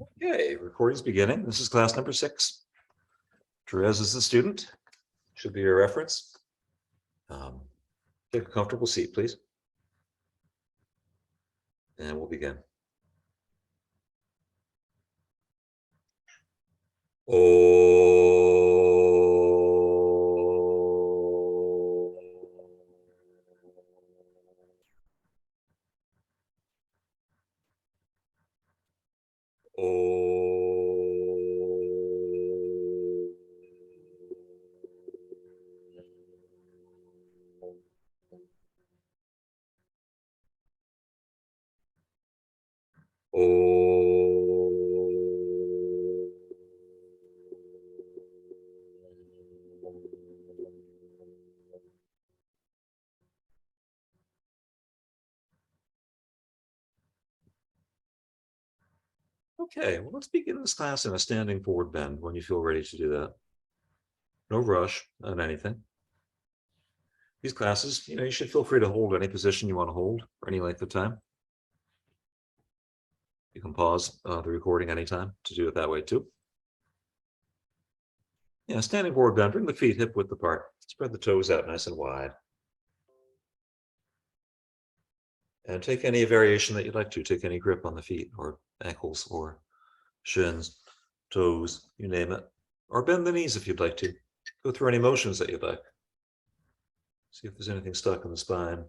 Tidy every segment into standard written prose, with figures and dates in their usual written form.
Okay, recording's beginning. This is class number 6. Tereza is the student. Should be your reference. Take a comfortable seat, please. And we'll begin. Okay, well, let's begin this class in a standing forward bend when you feel ready to do that. No rush on anything. These classes, you should feel free to hold any position you want to hold for any length of time. You can pause the recording anytime to do it that way too. Yeah, standing forward bend, bring the feet hip width apart. Spread the toes out nice and wide. And take any variation that you'd like to. Take any grip on the feet or ankles or shins, toes, you name it. Or bend the knees if you'd like to. Go through any motions that you'd like. See if there's anything stuck in the spine.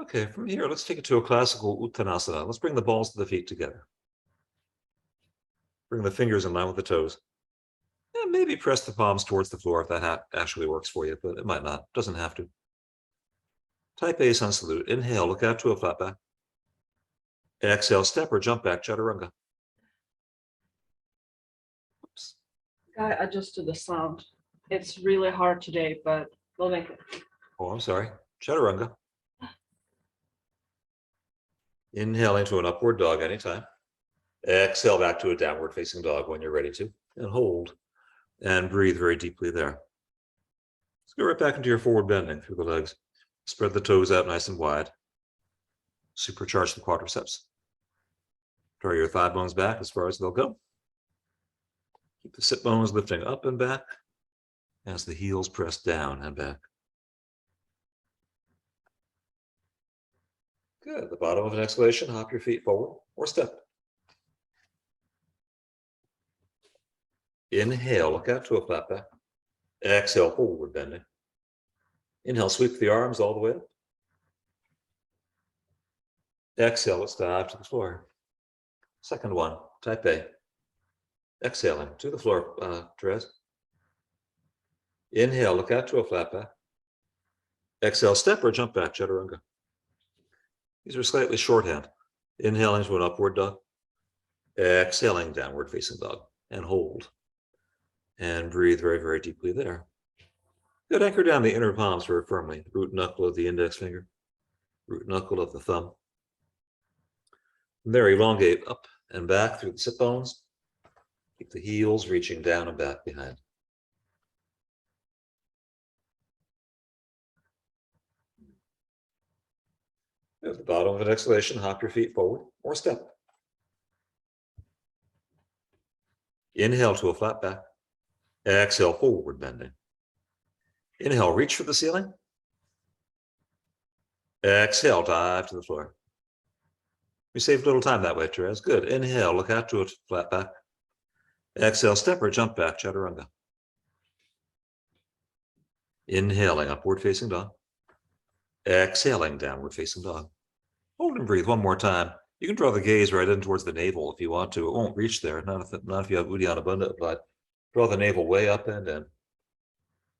Okay, from here, let's take it to a classical Uttanasana. Let's bring the balls of the feet together. Bring the fingers in line with the toes. And maybe press the palms towards the floor if that actually works for you, but it might not. Doesn't have to. Type A sun salute. Inhale, look out to a flat back. Exhale, step or jump back, chaturanga. Oops. I adjusted the sound. It's really hard today, but we'll make it. Oh, I'm sorry. Chaturanga. Inhale into an upward dog anytime. Exhale back to a downward facing dog when you're ready to. And hold. And breathe very deeply there. Let's go right back into your forward bending through the legs. Spread the toes out nice and wide. Supercharge the quadriceps. Draw your thigh bones back as far as they'll go. Keep the sit bones lifting up and back as the heels press down and back. Good. At the bottom of an exhalation, hop your feet forward or step. Inhale, look out to a flat back. Exhale, forward bending. Inhale, sweep the arms all the way up. Exhale, let's dive to the floor. Second one, type A. Exhaling to the floor, Tereza. Inhale, look out to a flat back. Exhale, step or jump back, chaturanga. These are slightly shorthand. Inhaling to an upward dog. Exhaling, downward facing dog. And hold. And breathe very, very deeply there. Good. Anchor down the inner palms very firmly. Root knuckle of the index finger. Root knuckle of the thumb. From there, elongate up and back through the sit bones. Keep the heels reaching down and back behind. At the bottom of an exhalation, hop your feet forward or step. Inhale to a flat back. Exhale, forward bending. Inhale, reach for the ceiling. Exhale, dive to the floor. We saved a little time that way, Tereza. Good. Inhale, look out to a flat back. Exhale, step or jump back, chaturanga. Inhaling, upward facing dog. Exhaling, downward facing dog. Hold and breathe one more time. You can draw the gaze right in towards the navel if you want to. It won't reach there, not if you have Uddiyana Bandha, but draw the navel way up and in.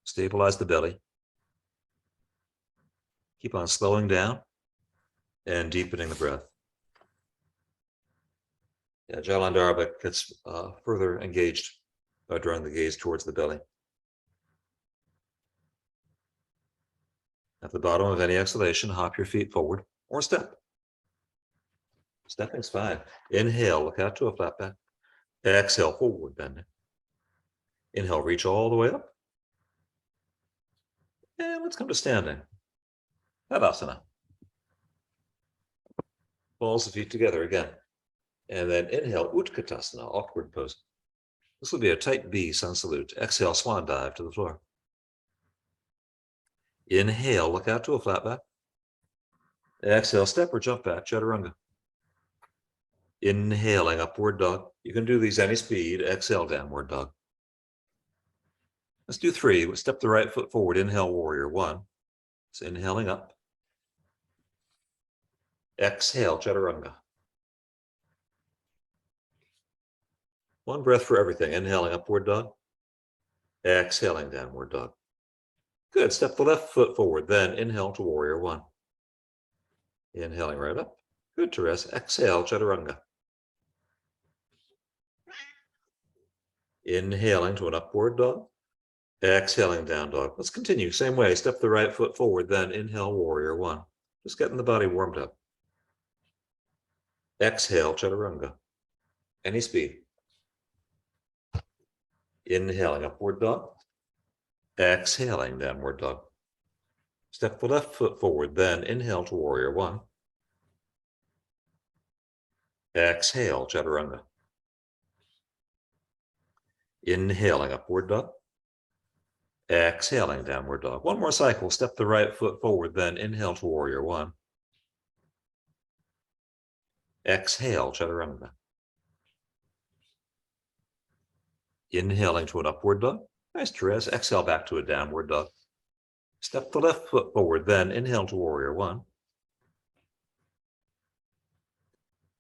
Stabilize the belly. Keep on slowing down and deepening the breath. Yeah, Jalandhara gets further engaged by drawing the gaze towards the belly. At the bottom of any exhalation, hop your feet forward or step. Stepping's fine. Inhale, look out to a flat back. Exhale, forward bending. Inhale, reach all the way up. And let's come to standing. Tadasana. Balls of feet together again. And then inhale, Utkatasana, awkward pose. This will be a tight B, sun salute. Exhale, swan dive to the floor. Inhale, look out to a flat back. Exhale, step or jump back, chaturanga. Inhaling, upward dog. You can do these any speed. Exhale, downward dog. Let's do 3. We'll step the right foot forward. Inhale, warrior 1. So inhaling up. Exhale, chaturanga. 1 breath for everything. Inhaling, upward dog. Exhaling, downward dog. Good. Step the left foot forward. Then inhale to warrior 1. Inhaling right up. Good, Tereza. Exhale, chaturanga. Inhaling to an upward dog. Exhaling, down dog. Let's continue. Same way. Step the right foot forward. Then inhale, warrior 1. Just getting the body warmed up. Exhale, chaturanga. Any speed. Inhaling, upward dog. Exhaling, downward dog. Step the left foot forward. Then inhale to warrior 1. Exhale, chaturanga. Inhaling, upward dog. Exhaling, downward dog. 1 more cycle. Step the right foot forward. Then inhale to warrior 1. Exhale, chaturanga. Inhaling to an upward dog. Nice, Tereza. Exhale back to a downward dog. Step the left foot forward. Then inhale to warrior 1.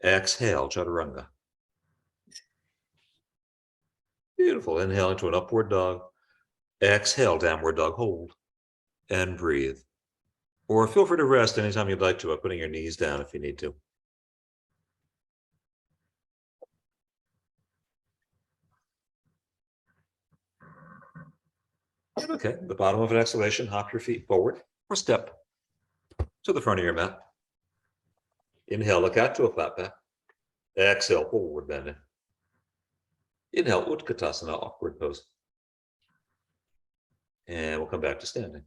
Exhale, chaturanga. Beautiful. Inhaling to an upward dog. Exhale, downward dog. Hold and breathe. Or feel free to rest anytime you'd like to by putting your knees down if you need to. Okay, the bottom of an exhalation, hop your feet forward or step to the front of your mat. Inhale, look out to a flat back. Exhale, forward bending. Inhale, Utkatasana, awkward pose. And we'll come back to standing.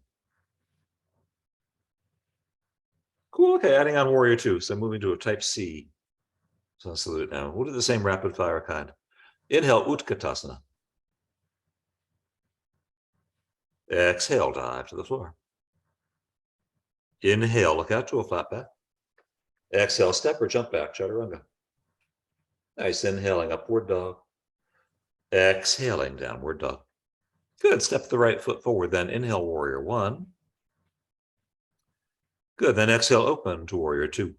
Cool, okay, adding on warrior 2. So moving to a type C. So I'll salute now. We'll do the same rapid fire kind. Inhale, Utkatasana. Exhale, dive to the floor. Inhale, look out to a flat back. Exhale, step or jump back, chaturanga. Nice, inhaling, upward dog. Exhaling, downward dog. Good, step the right foot forward, then inhale, warrior 1. Good, then exhale, open to warrior 2.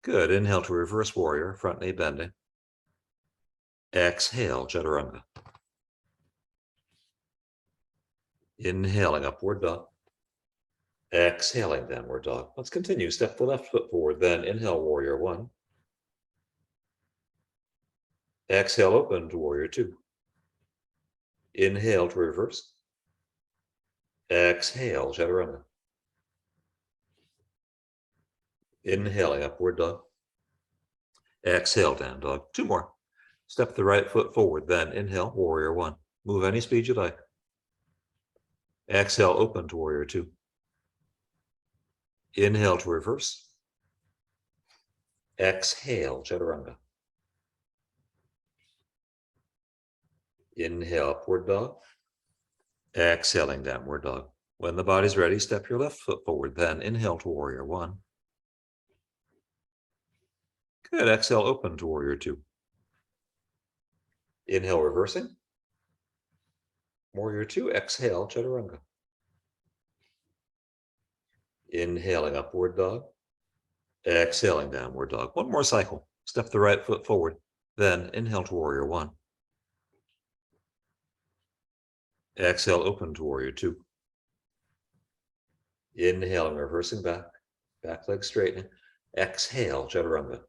Good, inhale to reverse warrior, front knee bending. Exhale, chaturanga. Inhaling, upward dog. Exhaling, downward dog. Let's continue. Step the left foot forward, then inhale, warrior 1. Exhale, open to warrior 2. Inhale to reverse. Exhale, chaturanga. Inhaling, upward dog. Exhale, down dog. 2 more. Step the right foot forward, then inhale, warrior 1. Move any speed you like. Exhale, open to warrior 2. Inhale to reverse. Exhale, chaturanga. Inhale, upward dog. Exhaling, downward dog. When the body's ready, step your left foot forward, then inhale to warrior 1. Good, exhale, open to warrior 2. Inhale, reversing. Warrior 2, exhale, chaturanga. Inhaling, upward dog. Exhaling, downward dog. 1 more cycle. Step the right foot forward, then inhale to warrior 1. Exhale, open to warrior 2. Inhaling, reversing back. Back leg straightening. Exhale, chaturanga.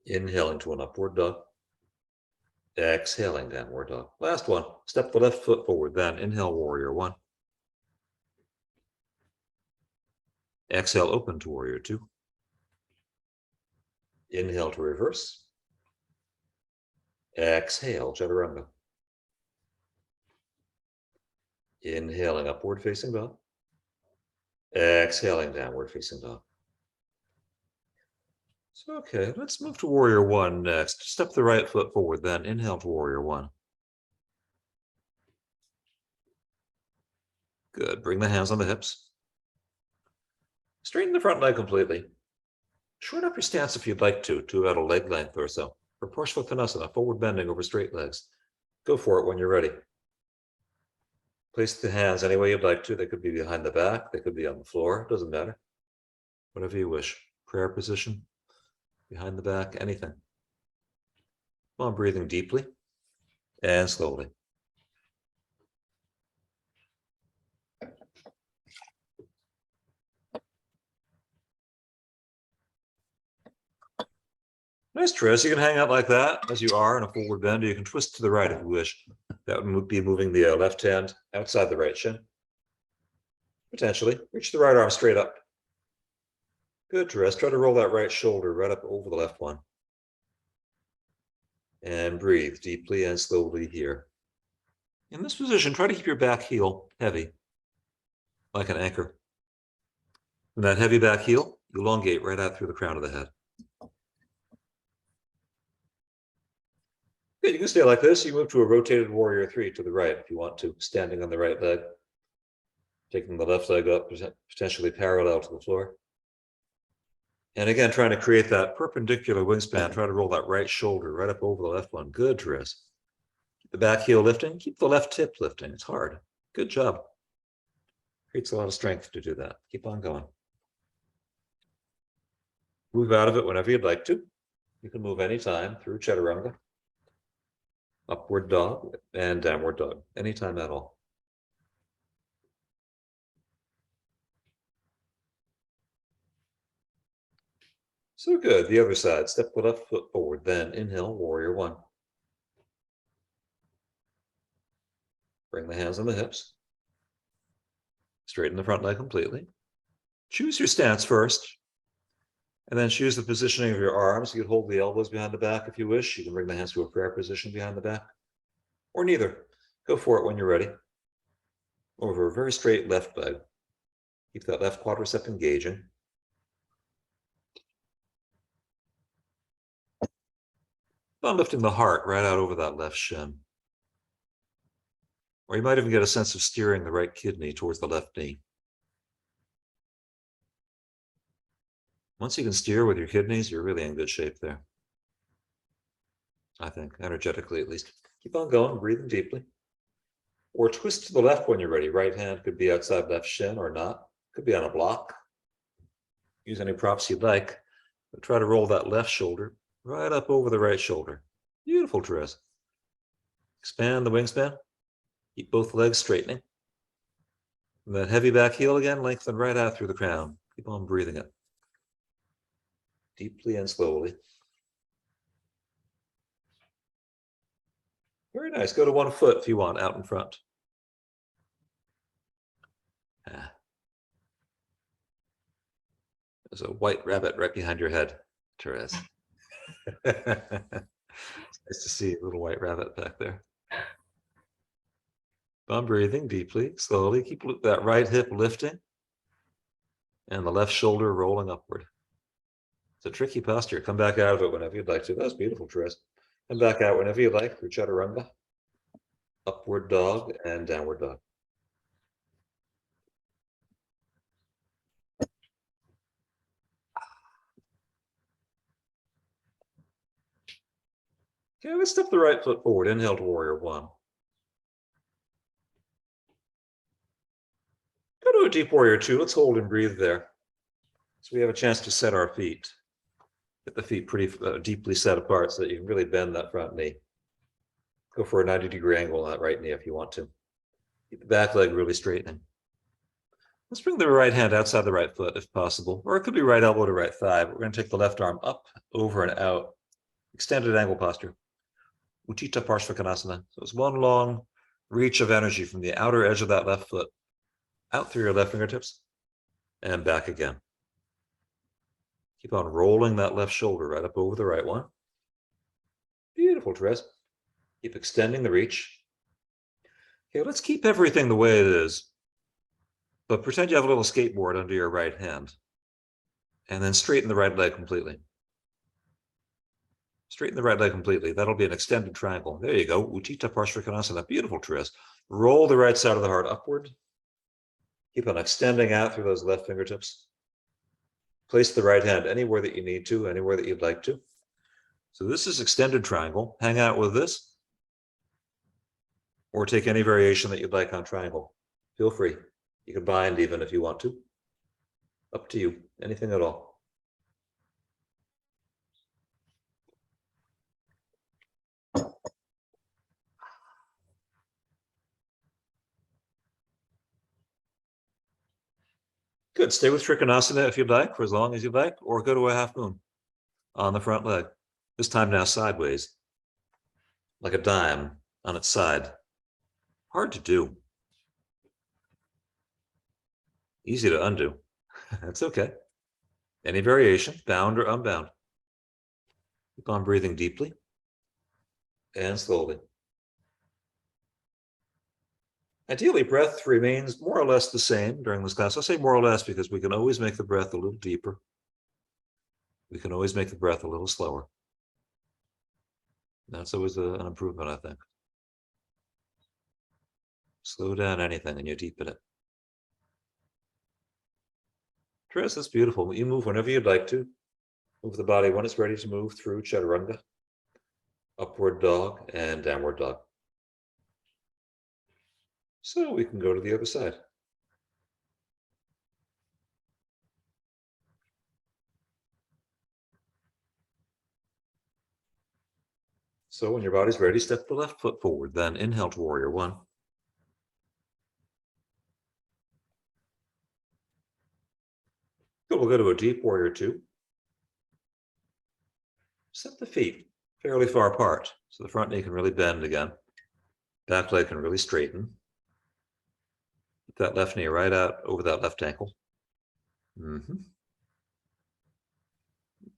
Inhaling to an upward dog. Exhaling, downward dog. Last one. Step the left foot forward, then inhale, warrior 1. Exhale, open to warrior 2. Inhale to reverse. Exhale, chaturanga. Inhaling upward facing dog. Exhaling downward facing dog. So, okay, let's move to warrior one next. Step the right foot forward, then inhale to warrior one. Good. Bring the hands on the hips. Straighten the front leg completely. Shorten up your stance if you'd like to about a leg length or so. For Parsvakonasana, forward bending over straight legs. Go for it when you're ready. Place the hands any way you'd like to. They could be behind the back. They could be on the floor. Doesn't matter. Whatever you wish. Prayer position, behind the back, anything. While breathing deeply and slowly. Nice, Tereza. You can hang out like that as you are in a forward bend, or you can twist to the right if you wish. That would be moving the left hand outside the right shin. Potentially. Reach the right arm straight up. Good, Tereza. Try to roll that right shoulder right up over the left one. And breathe deeply and slowly here. In this position, try to keep your back heel heavy, like an anchor. And that heavy back heel, elongate right out through the crown of the head. Good, you can stay like this. You move to a rotated warrior three to the right if you want to, standing on the right leg. Taking the left leg up, potentially parallel to the floor. And again, trying to create that perpendicular wingspan. Try to roll that right shoulder right up over the left one. Good, Tereza. Keep the back heel lifting. Keep the left hip lifting. It's hard. Good job. Creates a lot of strength to do that. Keep on going. Move out of it whenever you'd like to. You can move anytime through chaturanga, upward dog, and downward dog. Anytime at all. So good. The other side. Step the left foot forward. Then inhale, warrior one. Bring the hands on the hips. Straighten the front leg completely. Choose your stance first. And then choose the positioning of your arms. You can hold the elbows behind the back if you wish. You can bring the hands to a prayer position behind the back. Or neither. Go for it when you're ready. Over a very straight left leg. Keep that left quadricep engaging. I'm lifting the heart right out over that left shin. Or you might even get a sense of steering the right kidney towards the left knee. Once you can steer with your kidneys, you're really in good shape there. I think, energetically at least. Keep on going, breathing deeply. Or twist to the left when you're ready. Right hand could be outside left shin or not. Could be on a block. Use any props you'd like. But try to roll that left shoulder right up over the right shoulder. Beautiful, Tereza. Expand the wingspan. Keep both legs straightening. And that heavy back heel again, lengthen right out through the crown. Keep on breathing it. Deeply and slowly. Very nice. Go to one foot if you want, out in front. There's a white rabbit right behind your head, Tereza. It's nice to see a little white rabbit back there. I'm breathing deeply, slowly. Keep that right hip lifting and the left shoulder rolling upward. It's a tricky posture. Come back out of it whenever you'd like to. That was beautiful, Tereza. Come back out whenever you like through chaturanga, upward dog, and downward dog. Okay, let's step the right foot forward. Inhale to warrior one. Go to a deep warrior two. Let's hold and breathe there. So we have a chance to set our feet. Get the feet pretty deeply set apart so that you can really bend that front knee. Go for a 90-degree angle on that right knee if you want to. Keep the back leg really straightening. Let's bring the right hand outside the right foot if possible, or it could be right elbow to right thigh, but we're going to take the left arm up, over, and out. Extended angle posture. Utthita Parsvakonasana. So it's one long reach of energy from the outer edge of that left foot out through your left fingertips and back again. Keep on rolling that left shoulder right up over the right one. Beautiful, Tereza. Keep extending the reach. Okay, let's keep everything the way it is, but pretend you have a little skateboard under your right hand, and then straighten the right leg completely. Straighten the right leg completely. That'll be an extended triangle. There you go. Utthita Parsvakonasana. Beautiful, Tereza. Roll the right side of the heart upward. Keep on extending out through those left fingertips. Place the right hand anywhere that you need to, anywhere that you'd like to. So this is extended triangle. Hang out with this, or take any variation that you'd like on triangle. Feel free. You can bind even if you want to. Up to you. Anything at all. Good. Stay with Trikonasana if you'd like, for as long as you'd like, or go to a half moon on the front leg. This time now sideways, like a dime on its side. Hard to do. Easy to undo. That's okay. Any variation, bound or unbound. Keep on breathing deeply and slowly. Ideally, breath remains more or less the same during this class. I say more or less because we can always make the breath a little deeper. We can always make the breath a little slower. That's always an improvement, I think. Slow down anything and you deepen it. Tereza, that's beautiful. You move whenever you'd like to. Move the body when it's ready to move through Chaturanga, upward dog, and downward dog. So we can go to the other side. So when your body's ready, step the left foot forward, then inhale to warrior one. Good, we'll go to a deep warrior two. Set the feet fairly far apart, so the front knee can really bend again. Back leg can really straighten. Keep that left knee right out over that left ankle.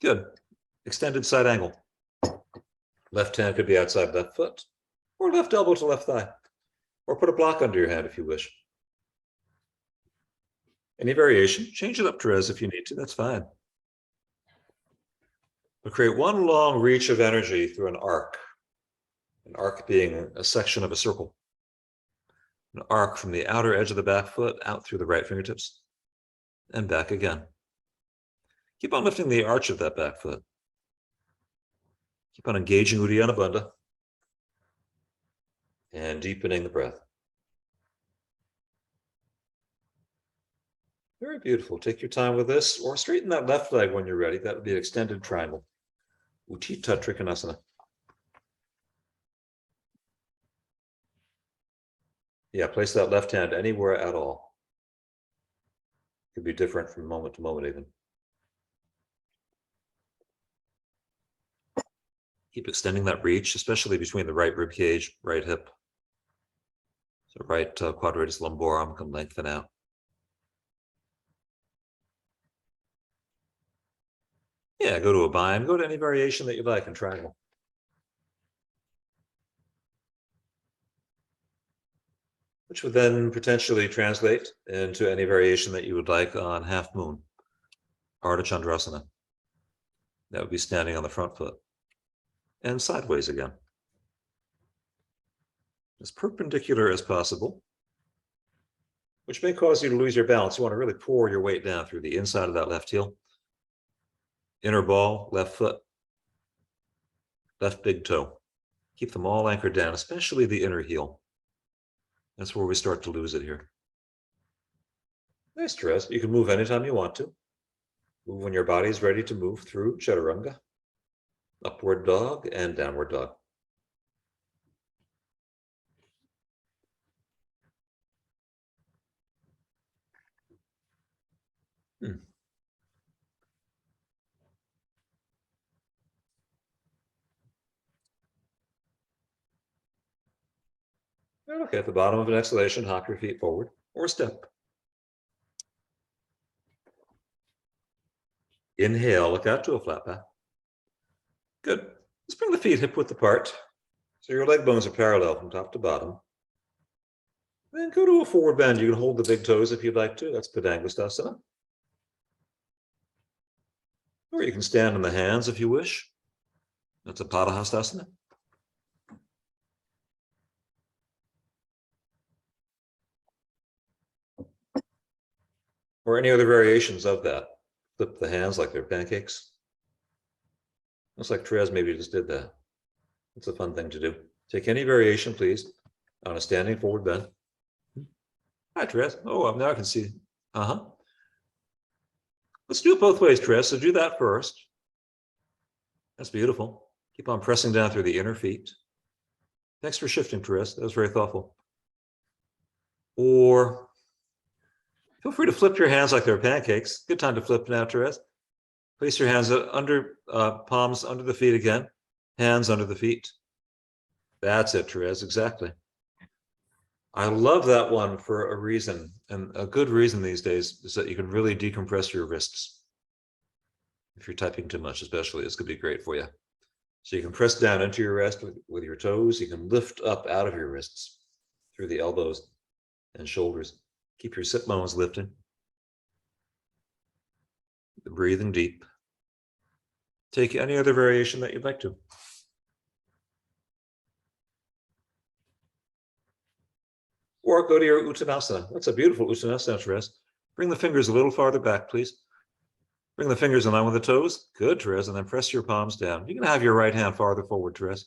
Good. Extended side angle. Left hand could be outside left foot, or left elbow to left thigh, or put a block under your hand if you wish. Any variation, change it up, Tereza, if you need to, that's fine. But create one long reach of energy through an arc being a section of a circle. An arc from the outer edge of the back foot out through the right fingertips and back again. Keep on lifting the arch of that back foot. Keep on engaging Uddiyana Bandha and deepening the breath. Very beautiful. Take your time with this, or straighten that left leg when you're ready. That would be an extended triangle. Utthita Trikonasana. Yeah, place that left hand anywhere at all. Could be different from moment to moment even. Keep extending that reach, especially between the right rib cage, right hip. So right quadratus lumborum can lengthen out. Yeah, go to a bind, go to any variation that you like in triangle. Which would then potentially translate into any variation that you would like on half moon, Ardha Chandrasana. That would be standing on the front foot and sideways again. As perpendicular as possible, which may cause you to lose your balance. You want to really pour your weight down through the inside of that left heel. Inner ball, left foot, left big toe. Keep them all anchored down, especially the inner heel. That's where we start to lose it here. Nice, Tereza. You can move anytime you want to. Move when your body is ready to move through Chaturanga, upward dog, and downward dog. Okay, at the bottom of an exhalation, hop your feet forward or step. Inhale, look out to a flat back. Good. Let's bring the feet hip width apart. So your leg bones are parallel from top to bottom. Then go to a forward bend. You can hold the big toes if you'd like to. That's Padangusthasana. Or you can stand on the hands if you wish. That's a Padahastasana. Or any other variations of that. Flip the hands like they're pancakes. Looks like Tereza maybe just did that. It's a fun thing to do. Take any variation, please, on a standing forward bend. Hi, Tereza. Oh, now I can see. Uh-huh. Let's do it both ways, Tereza. So do that first. That's beautiful. Keep on pressing down through the inner feet. Thanks for shifting, Tereza. That was very thoughtful. Or feel free to flip your hands like they're pancakes. Good time to flip now, Tereza. Place your hands under, palms under the feet again. Hands under the feet. That's it, Tereza, exactly. I love that one for a reason. And a good reason these days is that you can really decompress your wrists. If you're typing too much, especially, this could be great for you. So you can press down into your wrist with your toes. You can lift up out of your wrists through the elbows and shoulders. Keep your sit bones lifted. Breathing deep. Take any other variation that you'd like to. Or go to your Uttanasana. That's a beautiful Uttanasana, Tereza. Bring the fingers a little farther back, please. Bring the fingers in line with the toes. Good, Tereza. And then press your palms down. You can have your right hand farther forward, Tereza.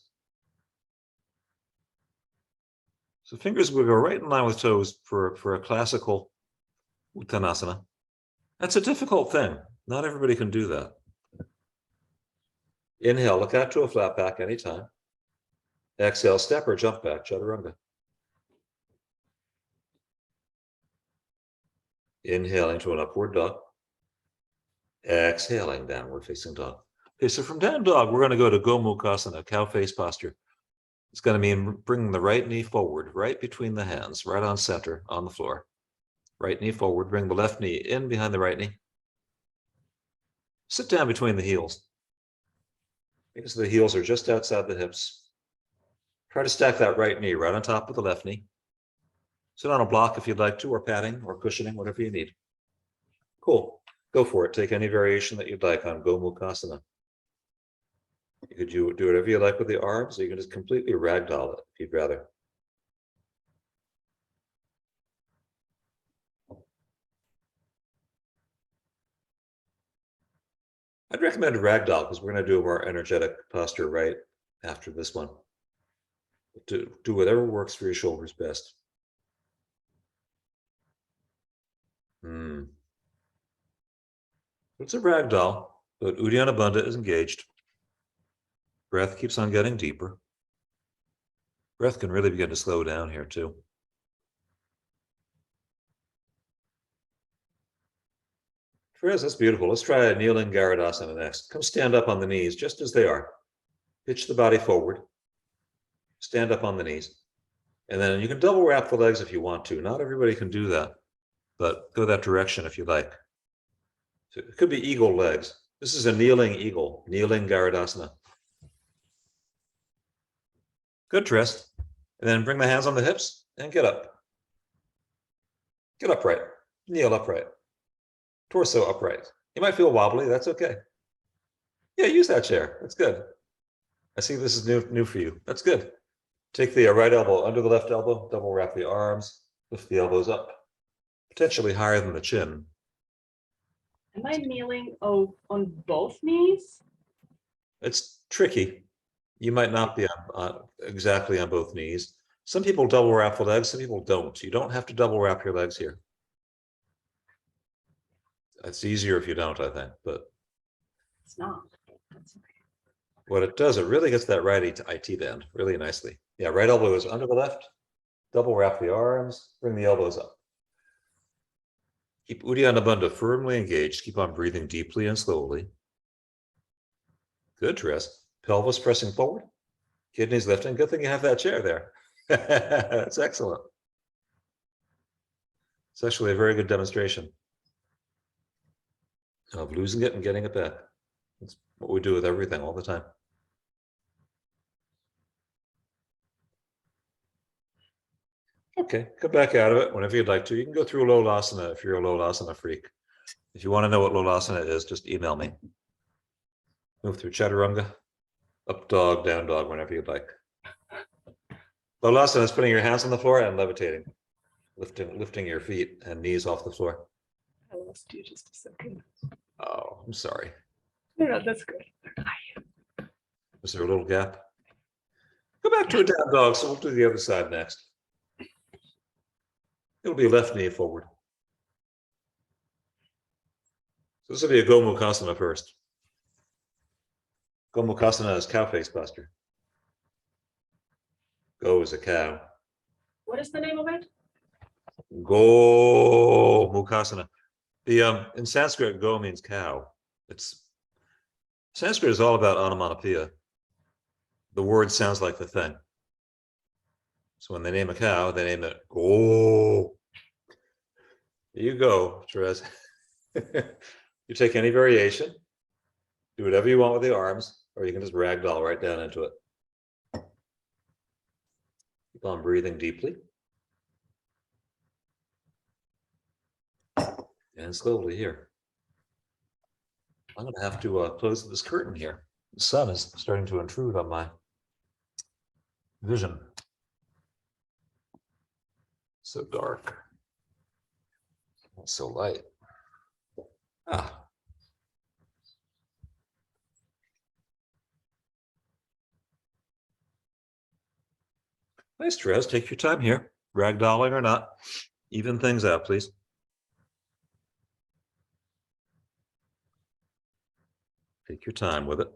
So fingers will go right in line with toes for a classical Uttanasana. That's a difficult thing. Not everybody can do that. Inhale, look out to a flat back anytime. Exhale, step or jump back, Chaturanga. Inhaling to an upward dog. Exhaling, downward facing dog. Okay, so from down dog, we're going to go to Gomukhasana, cow face posture. It's going to mean bringing the right knee forward, right between the hands, right on center, on the floor. Right knee forward, bring the left knee in behind the right knee. Sit down between the heels. Because the heels are just outside the hips. Try to stack that right knee right on top of the left knee. Sit on a block if you'd like to, or padding, or cushioning, whatever you need. Cool. Go for it. Take any variation that you'd like on Gomukhasana. You could do whatever you like with the arms, or you can just completely ragdoll it if you'd rather. I'd recommend a ragdoll because we're going to do a more energetic posture right after this one. Do whatever works for your shoulders best. It's a ragdoll, but Uddiyana Bandha is engaged. Breath keeps on getting deeper. Breath can really begin to slow down here too. Tereza, that's beautiful. Let's try a kneeling Garudasana next. Come stand up on the knees just as they are. Pitch the body forward. Stand up on the knees. And then you can double wrap the legs if you want to. Not everybody can do that, but go that direction if you like. So it could be eagle legs. This is a kneeling eagle, kneeling Garudasana. Good, Tereza. And then bring the hands on the hips and get up. Get upright. Kneel upright. Torso upright. You might feel wobbly. That's okay. Yeah, use that chair. That's good. I see this is new for you. That's good. Take the right elbow under the left elbow, double wrap the arms, lift the elbows up, potentially higher than the chin. Am I kneeling on both knees? It's tricky. You might not be exactly on both knees. Some people double wrap the legs, some people don't. You don't have to double wrap your legs here. It's easier if you don't, I think, but It's not. That's okay. what it does, it really gets that right IT band really nicely. Yeah, right elbow is under the left, double wrap the arms, bring the elbows up. Keep Uddiyana Bandha firmly engaged. Keep on breathing deeply and slowly. Good, Tereza. Pelvis pressing forward, kidneys lifting. Good thing you have that chair there. That's excellent. It's actually a very good demonstration of losing it and getting it back. That's what we do with everything all the time. Okay, come back out of it whenever you'd like to. You can go through Lolasana if you're a Lolasana freak. If you want to know what Lolasana is, just email me. Move through Chaturanga, up dog, down dog, whenever you'd like. Lolasana is putting your hands on the floor and levitating, lifting your feet and knees off the floor. I lost you just a second. Oh, I'm sorry. No, that's good. Is there a little gap? Go back to a down dog, so we'll do the other side next. It'll be left knee forward. So this will be a Gomukhasana first. Gomukhasana is cow face posture. Go is a cow. What is the name of it? Gomukhasana. The in Sanskrit, go means cow. It's Sanskrit is all about onomatopoeia. The word sounds like the thing. So when they name a cow, they name it go. There you go, Tereza. You take any variation, do whatever you want with the arms, or you can just ragdoll right down into it. Keep on breathing deeply. And slowly here. I'm going to have to close this curtain here. The sun is starting to intrude on my vision. So dark. Not so light. Ah. Nice, Terez. Take your time here. Ragdolling or not. Even things out, please. Take your time with it.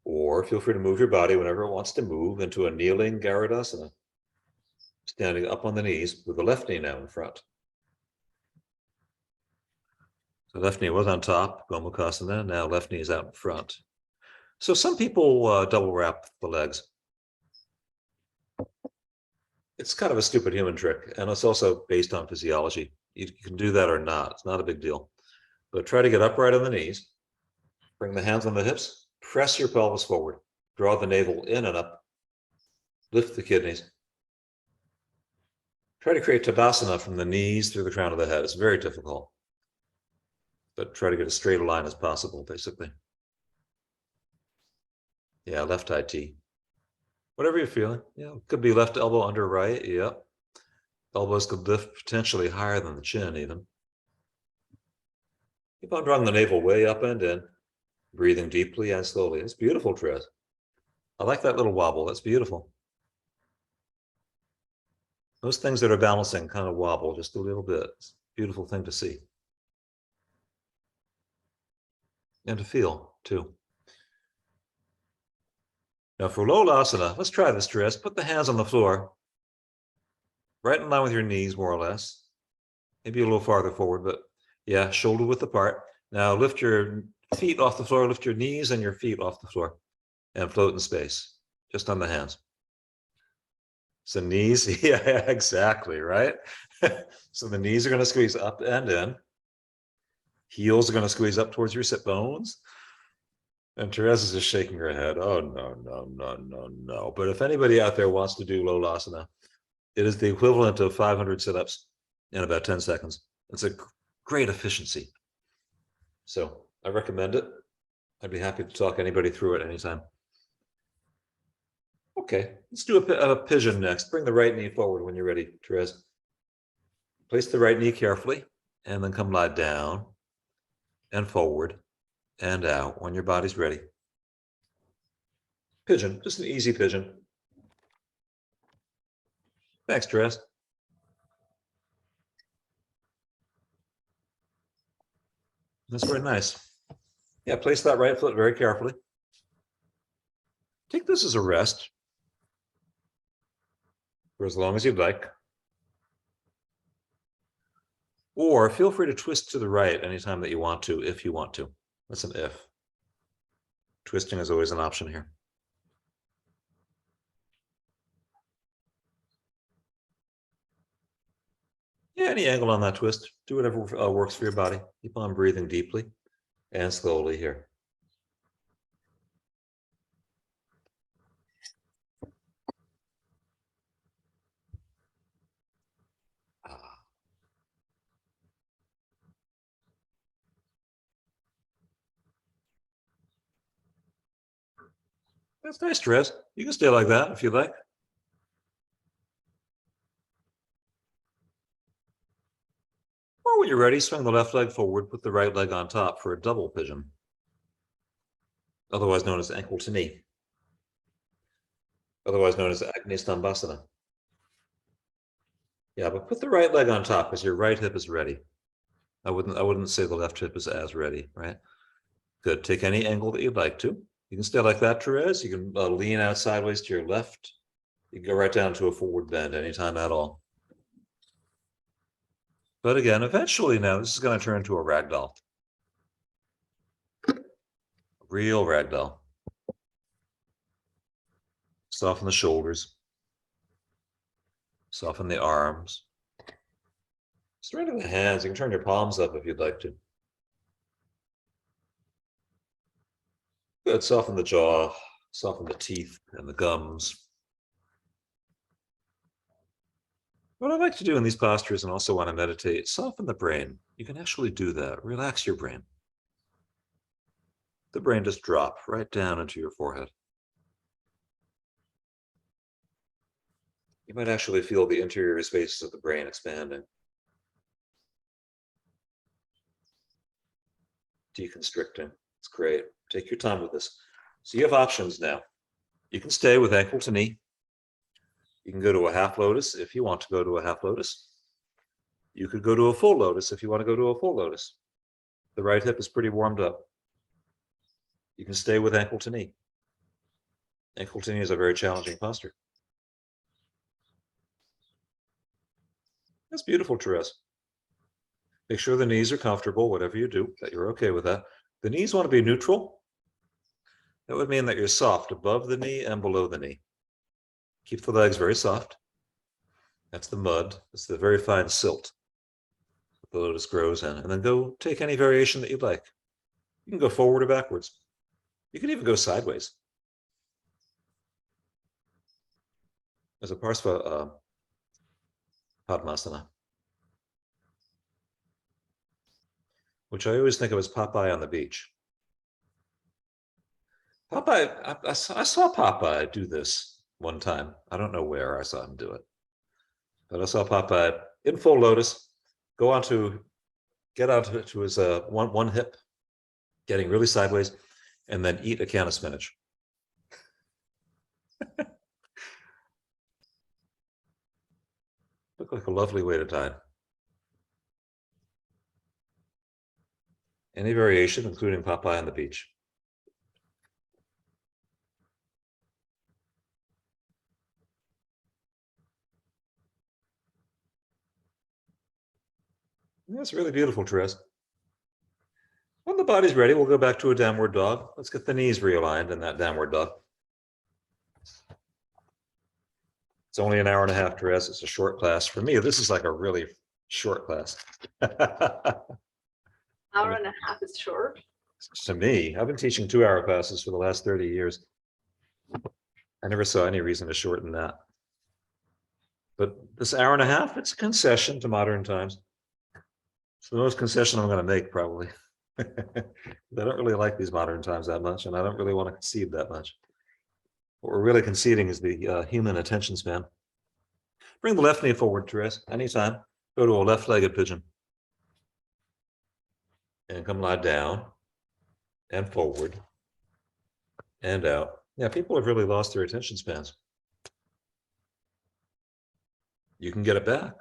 Or feel free to move your body whenever it wants to move into a kneeling Garudasana. Standing up on the knees with the left knee now in front. So left knee was on top, Gomukhasana, now left knee is out in front. So some people double wrap the legs. It's kind of a stupid human trick, and it's also based on physiology. You can do that or not, it's not a big deal. But try to get upright on the knees, bring the hands on the hips, press your pelvis forward, draw the navel in and up, lift the kidneys. Try to create Tadasana from the knees through the crown of the head. It's very difficult, but try to get as straight a line as possible, basically. Yeah, left high T. Whatever you're feeling. Yeah, could be left elbow under right. Yep. Elbows could lift potentially higher than the chin even. Keep on drawing the navel way up and in, breathing deeply and slowly. It's beautiful, Terez. I like that little wobble. That's beautiful. Those things that are balancing kind of wobble just a little bit. It's a beautiful thing to see. And to feel, too. Now for Lolasana, let's try this, Terez. Put the hands on the floor, right in line with your knees, more or less. Maybe a little farther forward, but yeah, shoulder width apart. Now lift your feet off the floor, lift your knees and your feet off the floor, and float in space, just on the hands. So knees, yeah, exactly, right? So the knees are going to squeeze up and in. Heels are going to squeeze up towards your sit bones. And Tereza is just shaking her head. Oh, no, no, no, no, no. But if anybody out there wants to do Lolasana, it is the equivalent of 500 sit-ups in about 10 seconds. It's a great efficiency. So I recommend it. I'd be happy to talk anybody through it anytime. Okay, let's do a pigeon next. Bring the right knee forward when you're ready, Terez. Place the right knee carefully, and then come lie down and forward and out when your body's ready. Pigeon, just an easy pigeon. Thanks, Terez. That's very nice. Yeah, place that right foot very carefully. Take this as a rest for as long as you'd like. Or feel free to twist to the right anytime that you want to, if you want to. That's an if. Twisting is always an option here. Yeah, any angle on that twist. Do whatever works for your body. Keep on breathing deeply and slowly here. That's nice, Tereza. You can stay like that if you like. Or when you're ready, swing the left leg forward, put the right leg on top for a double pigeon, otherwise known as ankle to knee, otherwise known as Agni Stambhasana. Yeah, but put the right leg on top because your right hip is ready. I wouldn't say the left hip is as ready, right? Good. Take any angle that you'd like to. You can stay like that, Tereza. You can lean out sideways to your left. You can go right down to a forward bend anytime at all. But again, eventually now, this is going to turn into a ragdoll. Real ragdoll. Soften the shoulders. Soften the arms. Straighten the hands. You can turn your palms up if you'd like to. Good. Soften the jaw. Soften the teeth and the gums. What I like to do in these postures and also want to meditate, soften the brain. You can actually do that. Relax your brain. The brain just drop right down into your forehead. You might actually feel the interior spaces of the brain expanding. Deconstricting. It's great. Take your time with this. So you have options now. You can stay with ankle to knee. You can go to a half lotus if you want to go to a half lotus. You could go to a full lotus if you want to go to a full lotus. The right hip is pretty warmed up. You can stay with ankle to knee. Ankle to knee is a very challenging posture. That's beautiful, Tereza. Make sure the knees are comfortable, whatever you do, that you're okay with that. The knees want to be neutral. That would mean that you're soft above the knee and below the knee. Keep the legs very soft. That's the mud. It's the very fine silt that the lotus grows in. And then go take any variation that you'd like. You can go forward or backwards. You can even go sideways. There's a Parsva Padmasana, which I always think of as Popeye on the beach. Popeye, I saw Popeye do this one time. I don't know where I saw him do it, but I saw Popeye in full lotus get onto to his one hip, getting really sideways, and then eat a can of spinach. Looked like a lovely way to die. Any variation, including Popeye on the beach. That's really beautiful, Tereza. When the body's ready, we'll go back to a downward dog. Let's get the knees realigned in that downward dog. It's only an hour and a half, Tereza. It's a short class. For me, this is like a really short class. Hour and a half is short. To me, I've been teaching 2-hour classes for the last 30 years. I never saw any reason to shorten that. But this hour and a half, it's a concession to modern times. It's the most concession I'm going to make, probably. I don't really like these modern times that much, and I don't really want to concede that much. What we're really conceding is the human attention span. Bring the left knee forward, Tereza, anytime. Go to a left-legged pigeon. And come lie down and forward and out. Yeah, people have really lost their attention spans. You can get it back.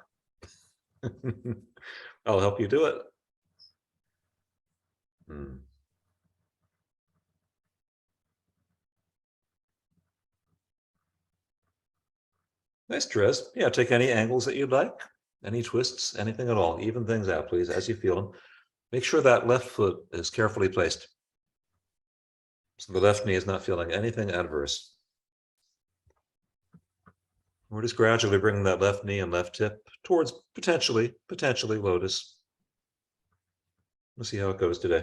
I'll help you do it. Nice, Tereza. Yeah, take any angles that you'd like, any twists, anything at all. Even things out, please, as you feel them. Make sure that left foot is carefully placed. So the left knee is not feeling anything adverse. We're just gradually bringing that left knee and left hip towards potentially lotus. We'll see how it goes today.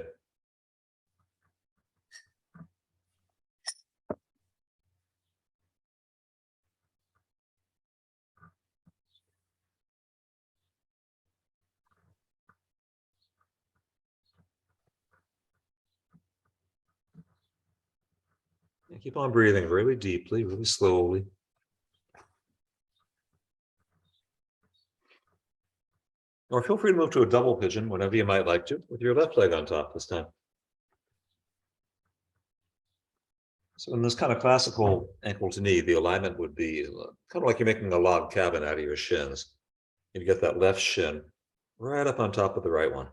Keep on breathing really deeply, really slowly. Or feel free to move to a double pigeon whenever you might like to, with your left leg on top this time. So in this kind of classical ankle to knee, the alignment would be kind of like you're making a log cabin out of your shins. You get that left shin right up on top of the right one.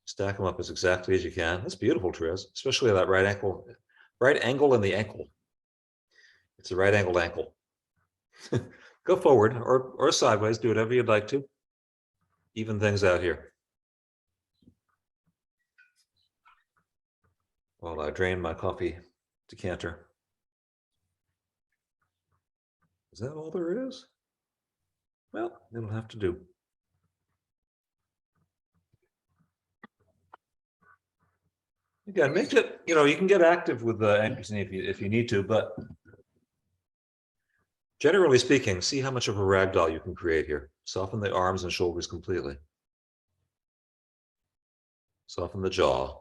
Stack them up as exactly as you can. That's beautiful, Tereza, especially that right angle in the ankle. It's a right angled ankle. Go forward or sideways, do whatever you'd like to. Even things out here. While I drain my coffee decanter. Is that all there is? Well, it'll have to do. Again, make it, you can get active with the ankles if you need to, but generally speaking, see how much of a ragdoll you can create here. Soften the arms and shoulders completely. Soften the jaw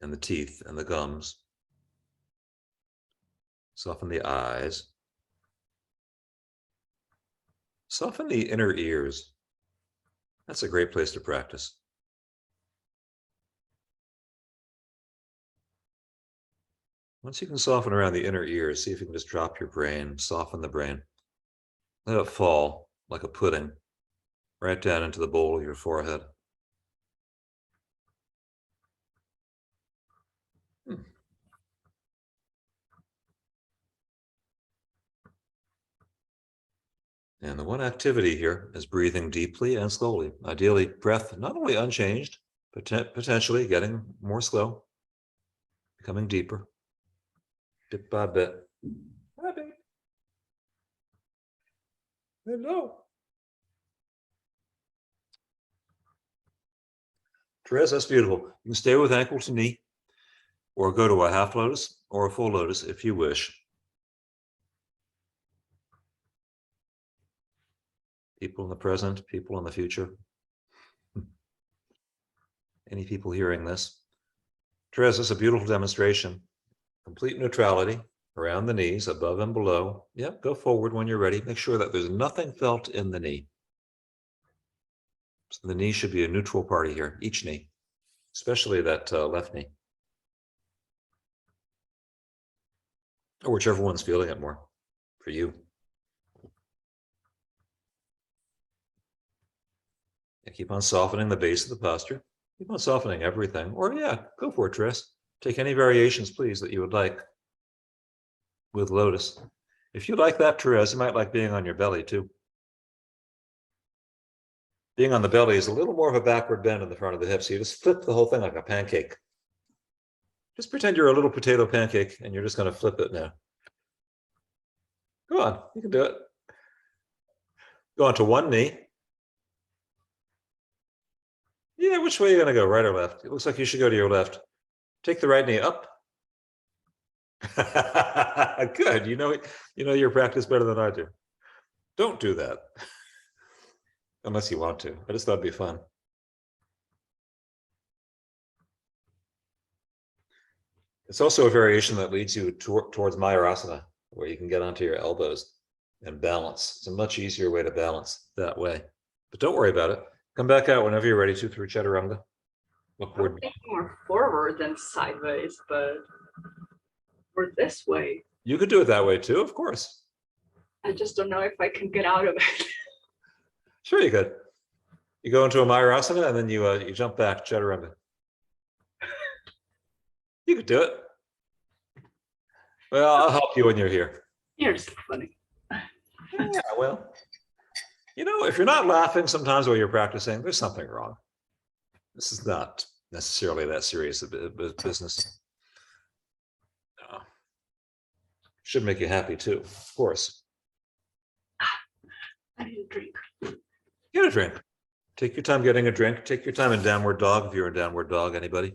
and the teeth and the gums. Soften the eyes. Soften the inner ears. That's a great place to practice. Once you can soften around the inner ears, see if you can just drop your brain, soften the brain. Let it fall like a pudding right down into the bowl of your forehead. And the one activity here is breathing deeply and slowly. Ideally, breath not only unchanged, but potentially getting more slow, becoming deeper, bit by bit. Happy. Hello. Tereza, that's beautiful. You can stay with ankle to knee, or go to a half lotus or a full lotus if you wish. People in the present, people in the future. Any people hearing this? Tereza, this is a beautiful demonstration. Complete neutrality around the knees, above and below. Yep, go forward when you're ready. Make sure that there's nothing felt in the knee. So the knee should be a neutral party here, each knee, especially that left knee. Or whichever one's feeling it more for you. And keep on softening the base of the posture. Keep on softening everything. Or yeah, go for it, Tris. Take any variations, please, that you would like with lotus. If you like that, Tereza, you might like being on your belly too. Being on the belly is a little more of a backward bend in the front of the hips. So you just flip the whole thing like a pancake. Just pretend you're a little potato pancake and you're just going to flip it now. Go on, you can do it. Go on to one knee. Yeah, which way are you going to go, right or left? It looks like you should go to your left. Take the right knee up. Good. You know your practice better than I do. Don't do that. Unless you want to. I just thought it'd be fun. It's also a variation that leads you towards Mayurasana, where you can get onto your elbows and balance. It's a much easier way to balance that way. But don't worry about it. Come back out whenever you're ready to through Chaturanga. I'm thinking more forward than sideways, but or this way. You could do it that way too, of course. I just don't know if I can get out of it. Sure, you could. You go into a Mayurasana and then you jump back Chaturanga. You could do it. Well, I'll help you when you're here. You're so funny. Yeah, well, if you're not laughing sometimes while you're practicing, there's something wrong. This is not necessarily that serious a business. No. Should make you happy too, of course. I need a drink. Get a drink. Take your time getting a drink. Take your time in downward dog if you're in downward dog, anybody.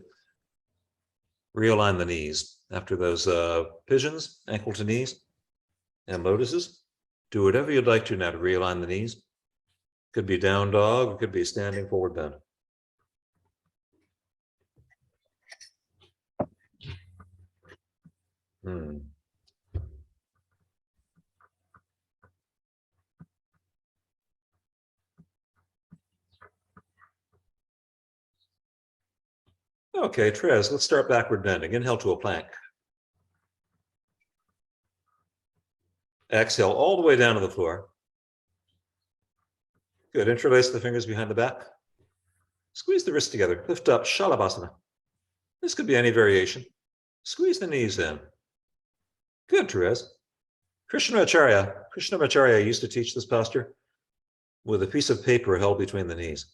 Realign the knees. After those pigeons, ankle to knees, and lotuses, do whatever you'd like to now to realign the knees. Could be down dog, it could be standing forward bend. Hmm. Okay, Trez, let's start backward bending. Inhale to a plank. Exhale all the way down to the floor. Good. Interlace the fingers behind the back. Squeeze the wrists together. Lift up, Shalabhasana. This could be any variation. Squeeze the knees in. Good, Tereza. Krishnamacharya used to teach this posture with a piece of paper held between the knees.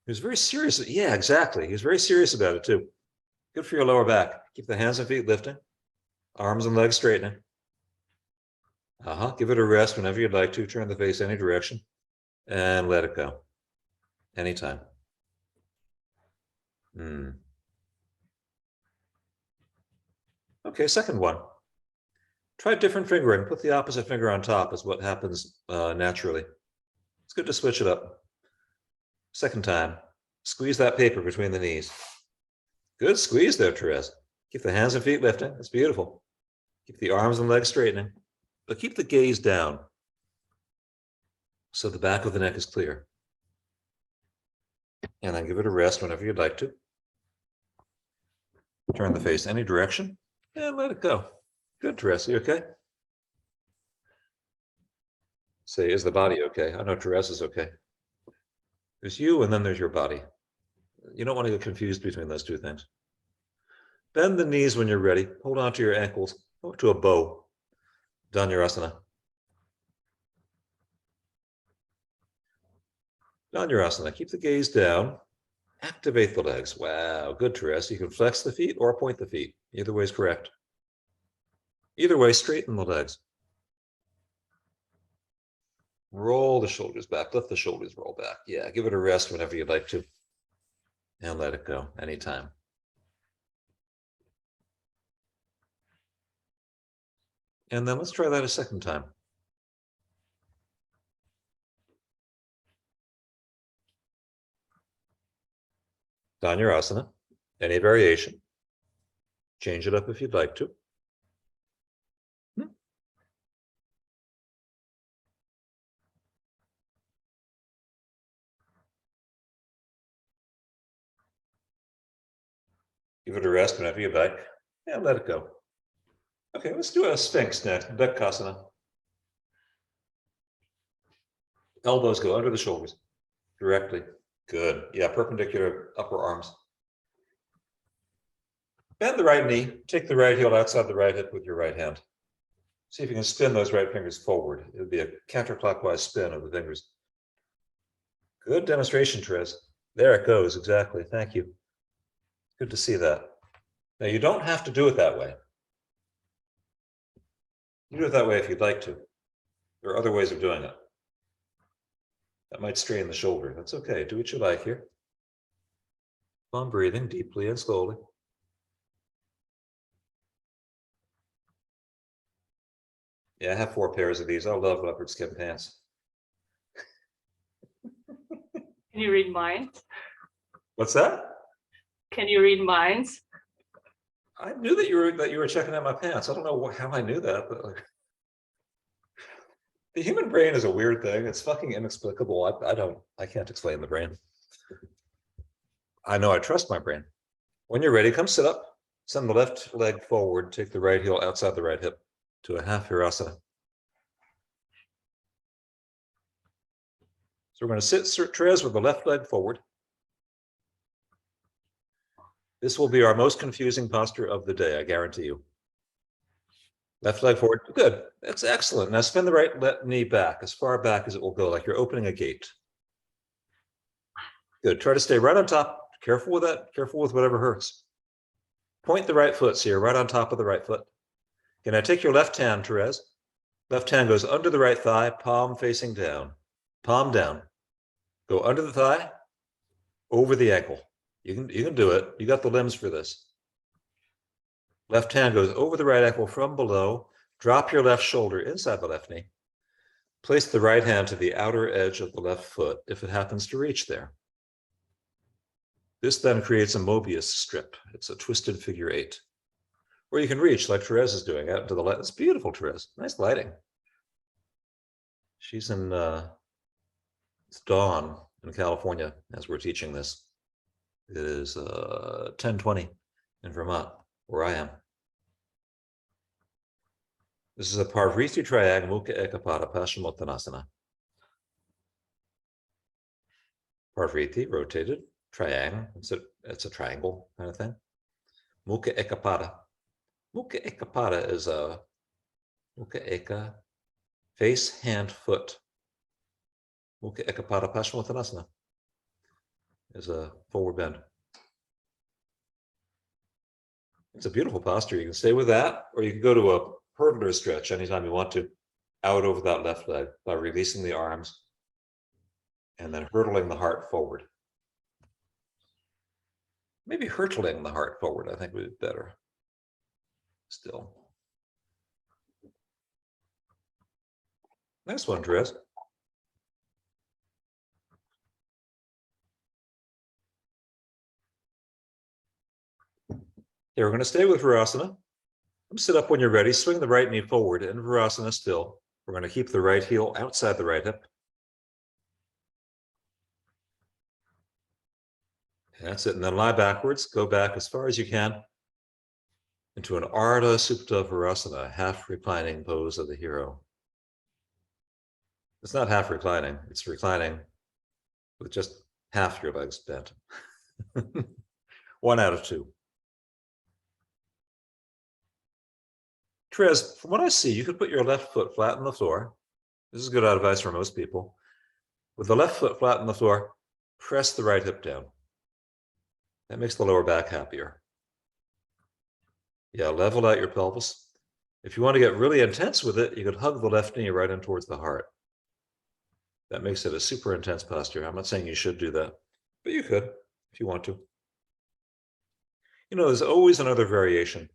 He was very serious. Yeah, exactly. He was very serious about it too. Good for your lower back. Keep the hands and feet lifting. Arms and legs straightening. Give it a rest whenever you'd like to. Turn the face any direction and let it go. Anytime. Okay, second one. Try different fingering. Put the opposite finger on top is what happens naturally. It's good to switch it up. Second time. Squeeze that paper between the knees. Good squeeze there, Tereza. Keep the hands and feet lifting. That's beautiful. Keep the arms and legs straightening, but keep the gaze down so the back of the neck is clear. And then give it a rest whenever you'd like to. Turn the face any direction and let it go. Good, Tereza. You okay? Say, is the body okay? I know Tereza's okay. There's you and then there's your body. You don't want to get confused between those two things. Bend the knees when you're ready. Hold on to your ankles. Go to a bow. Dhanurasana. Dhanurasana. Keep the gaze down. Activate the legs. Wow, good, Tereza. You can flex the feet or point the feet. Either way is correct. Either way, straighten the legs. Roll the shoulders back. Let the shoulders roll back. Yeah, give it a rest whenever you'd like to. And let it go anytime. And then let's try that a second time. Dhanurasana. Any variation. Change it up if you'd like to. Give it a rest whenever you'd like, and let it go. Okay, let's do a Sphinx next, Bekasana. Elbows go under the shoulders, directly. Good. Yeah, perpendicular upper arms. Bend the right knee, take the right heel outside the right hip with your right hand. See if you can spin those right fingers forward. It would be a counterclockwise spin of the fingers. Good demonstration, Terez. There it goes, exactly. Thank you. Good to see that. Now, you don't have to do it that way. You do it that way if you'd like to. There are other ways of doing it. That might strain the shoulder. That's okay. Do what you like here. Keep on breathing deeply and slowly. Yeah, I have 4 pairs of these. I love leopard skin pants. Can you read minds? What's that? Can you read minds? I knew that you were checking out my pants. I don't know how I knew that, but like, the human brain is a weird thing. It's fucking inexplicable. I can't explain the brain. I know I trust my brain. When you're ready, come sit up. Send the left leg forward. Take the right heel outside the right hip to a half virasana. So we're going to sit Terez with the left leg forward. This will be our most confusing posture of the day, I guarantee you. Left leg forward. Good. That's excellent. Now spin the right knee back, as far back as it will go, like you're opening a gate. Good. Try to stay right on top. Careful with that. Careful with whatever hurts. Point the right foot, so you're right on top of the right foot. Okay, now take your left hand, Terez. Left hand goes under the right thigh, palm facing down. Palm down. Go under the thigh, over the ankle. You can do it. You got the limbs for this. Left hand goes over the right ankle from below. Drop your left shoulder inside the left knee. Place the right hand to the outer edge of the left foot if it happens to reach there. This then creates a Mobius strip. It's a twisted figure 8. Or you can reach like Tereza is doing out into the light. It's beautiful, Tereza. Nice lighting. She's in it's dawn in California as we're teaching this. It is 10:20 in Vermont, where I am. This is a Parvriti Triangle Mukha Ekapada Paschimottanasana. Parvriti, rotated, triangle. It's a triangle kind of thing. Mukha Ekapada. Mukha Ekapada is a Mukha Eka, face, hand, foot. Mukha Ekapada Paschimottanasana is a forward bend. It's a beautiful posture. You can stay with that, or you can go to a hurdler stretch anytime you want to, out over that left leg by releasing the arms and then hurtling the heart forward. Maybe hurtling the heart forward, I think would be better. Still. Nice one, Tereza. Here, we're going to stay with Virasana. Sit up when you're ready. Swing the right knee forward in Virasana still. We're going to keep the right heel outside the right hip. That's it. And then lie backwards. Go back as far as you can into an Ardha Supta Virasana, half reclining pose of the hero. It's not half reclining. It's reclining with just half your legs bent. 1 out of 2. Terez, from what I see, you could put your left foot flat on the floor. This is good advice for most people. With the left foot flat on the floor, press the right hip down. That makes the lower back happier. Yeah, level out your pelvis. If you want to get really intense with it, you could hug the left knee right in towards the heart. That makes it a super intense posture. I'm not saying you should do that, but you could if you want to. You know, there's always another variation.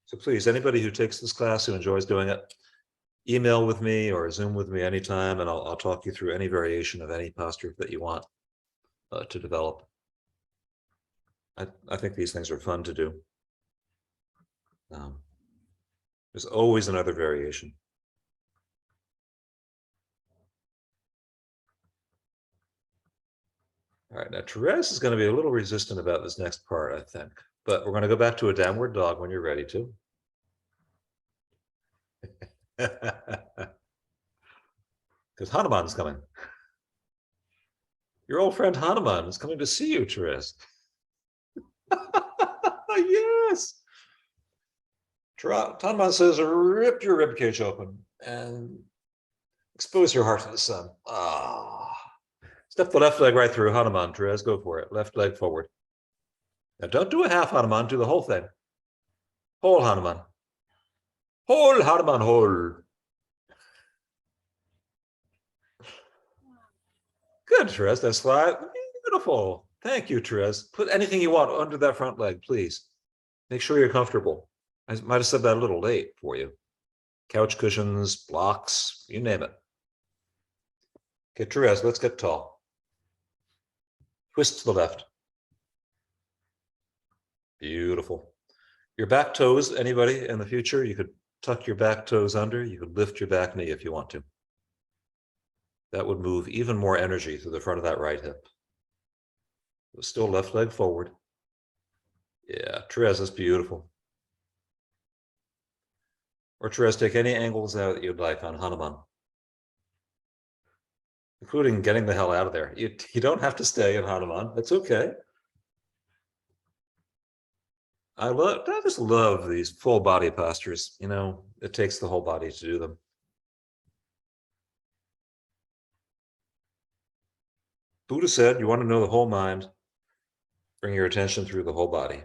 So please, anybody who takes this class, who enjoys doing it, email with me or Zoom with me anytime, and I'll talk you through any variation of any posture that you want to develop. I think these things are fun to do. There's always another variation. All right, now Tereza is going to be a little resistant about this next part, I think, but we're going to go back to a downward dog when you're ready to. Because Hanuman's coming. Your old friend Hanuman is coming to see you, Tereza. Yes. Hanuman says, rip your ribcage open and expose your heart to the sun. Step the left leg right through Hanuman, Tereza. Go for it. Left leg forward. Now don't do a half Hanuman, do the whole thing. Whole Hanuman. Whole Hanuman, whole. Good, Tereza. That's slide. Beautiful. Thank you, Tereza. Put anything you want under that front leg, please. Make sure you're comfortable. I might have said that a little late for you. Couch cushions, blocks, you name it. Okay, Tereza, let's get tall. Twist to the left. Beautiful. Your back toes, anybody in the future, you could tuck your back toes under. You could lift your back knee if you want to. That would move even more energy through the front of that right hip. Still left leg forward. Yeah, Tereza, that's beautiful. Or Tereza, take any angles out that you'd like on Hanuman, including getting the hell out of there. You don't have to stay in Hanuman. That's okay. I just love these full body postures. You know, it takes the whole body to do them. Buddha said, you want to know the whole mind, bring your attention through the whole body.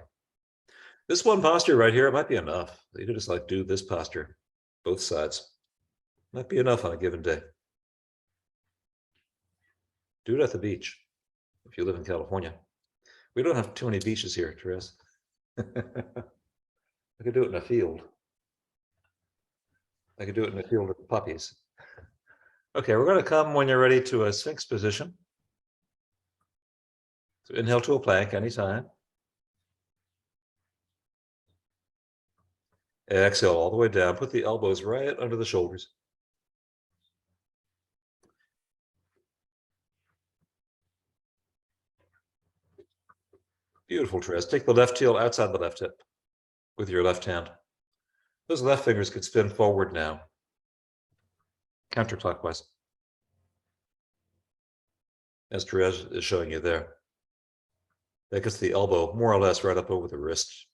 This one posture right here, it might be enough. You could just like do this posture, both sides. Might be enough on a given day. Do it at the beach if you live in California. We don't have too many beaches here, Tereza. I could do it in a field. I could do it in a field of puppies. Okay, we're going to come when you're ready to a Sphinx position. So inhale to a plank anytime. Exhale all the way down. Put the elbows right under the shoulders. Beautiful, Tereza. Take the left heel outside the left hip with your left hand. Those left fingers could spin forward now, counterclockwise, as Tereza is showing you there. That gets the elbow more or less right up over the wrist.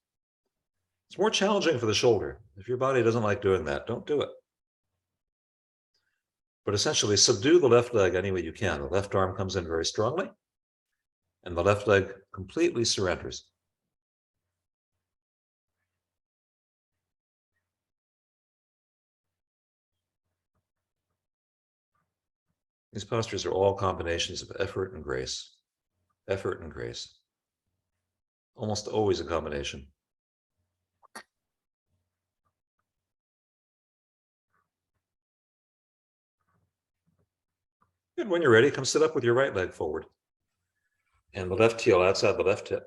It's more challenging for the shoulder. If your body doesn't like doing that, don't do it. But essentially, subdue the left leg any way you can. The left arm comes in very strongly, and the left leg completely surrenders. These postures are all combinations of effort and grace. Effort and grace. Almost always a combination. Good. When you're ready, come sit up with your right leg forward and the left heel outside the left hip.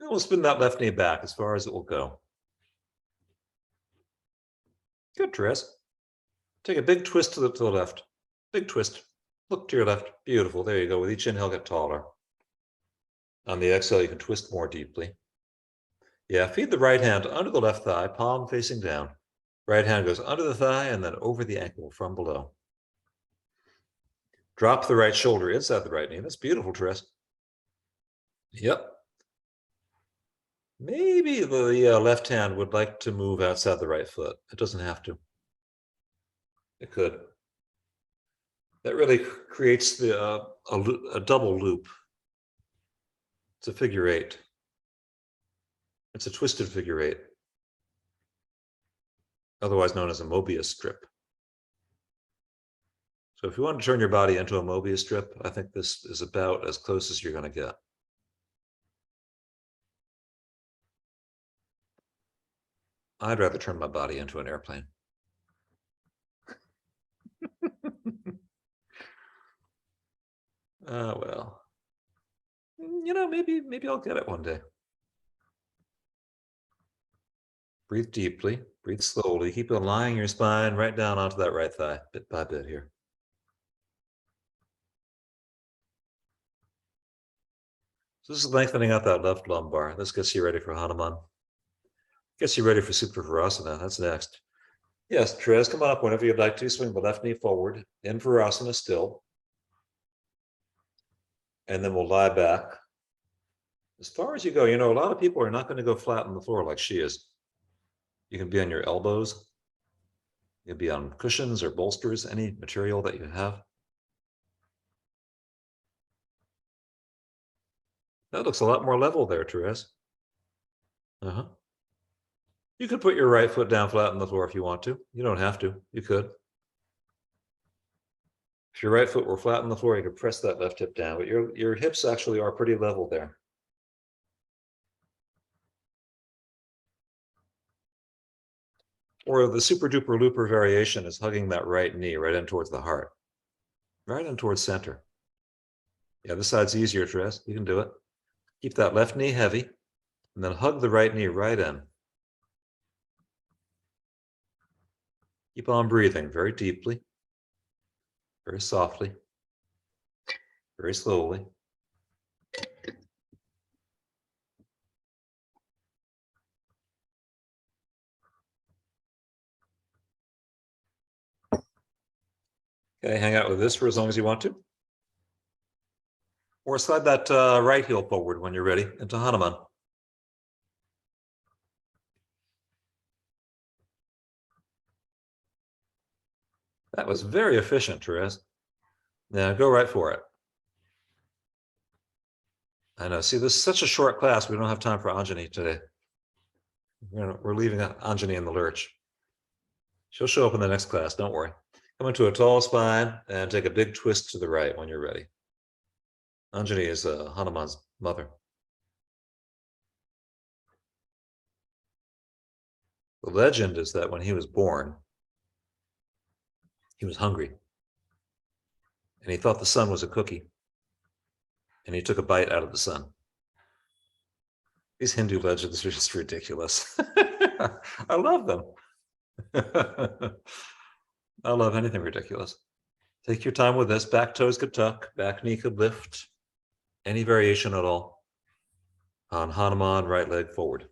And we'll spin that left knee back as far as it will go. Good, Tereza. Take a big twist to the left. Big twist. Look to your left. Beautiful. There you go. With each inhale, get taller. On the exhale, you can twist more deeply. Yeah, feed the right hand under the left thigh, palm facing down. Right hand goes under the thigh and then over the ankle from below. Drop the right shoulder inside the right knee. That's beautiful, Tereza. Yep. Maybe the left hand would like to move outside the right foot. It doesn't have to. It could. That really creates a double loop. It's a figure eight. It's a twisted figure eight, otherwise known as a Mobius strip. So if you want to turn your body into a Mobius strip, I think this is about as close as you're going to get. I'd rather turn my body into an airplane. Well, maybe I'll get it one day. Breathe deeply, breathe slowly. Keep allowing your spine right down onto that right thigh, bit by bit here. So this is lengthening out that left lumbar. This gets you ready for Hanuman. Gets you ready for Supta Virasana. That's next. Yes, Tereza, come up whenever you'd like to. Swing the left knee forward in Virasana still. And then we'll lie back. As far as you go, a lot of people are not going to go flat on the floor like she is. You can be on your elbows. You can be on cushions or bolsters, any material that you have. That looks a lot more level there, Tereza. You could put your right foot down flat on the floor if you want to. You don't have to. You could. If your right foot were flat on the floor, you could press that left hip down, but your hips actually are pretty level there. Or the super duper looper variation is hugging that right knee right in towards the heart, right in towards center. Yeah, this side's easier, Tereza. You can do it. Keep that left knee heavy and then hug the right knee right in. Keep on breathing very deeply, very softly, very slowly. Okay, hang out with this for as long as you want to. Or slide that right heel forward when you're ready into Hanuman. That was very efficient, Tereza. Now go right for it. I know. See, this is such a short class. We don't have time for Anjani today. We're leaving Anjani in the lurch. She'll show up in the next class. Don't worry. Come into a tall spine and take a big twist to the right when you're ready. Anjani is Hanuman's mother. The legend is that when he was born, he was hungry. and he thought the sun was a cookie, and he took a bite out of the sun. These Hindu legends are just ridiculous. I love them. I love anything ridiculous. Take your time with this. Back toes could tuck, back knee could lift. Any variation at all. On Hanuman, right leg forward.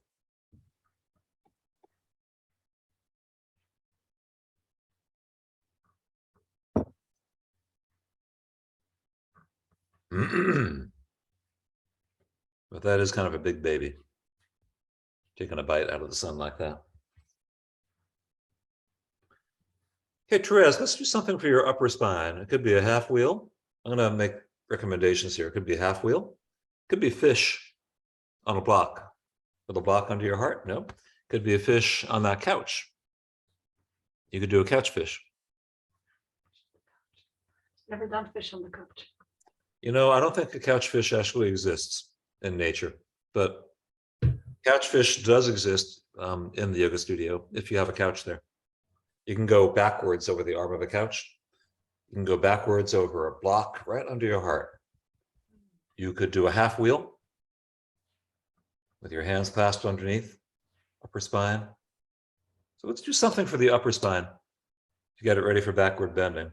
But that is kind of a big baby. Taking a bite out of the sun like that. Okay, Tereza, let's do something for your upper spine. It could be a half wheel. I'm going to make recommendations here. It could be a half wheel. It could be fish on a block. With a block under your heart? No. Could be a fish on that couch. You could do a couch fish. Never done fish on the couch. You know, I don't think a couch fish actually exists in nature, but couch fish does exist in the yoga studio if you have a couch there. You can go backwards over the arm of a couch. You can go backwards over a block right under your heart. You could do a half wheel with your hands clasped underneath, upper spine. So let's do something for the upper spine to get it ready for backward bending.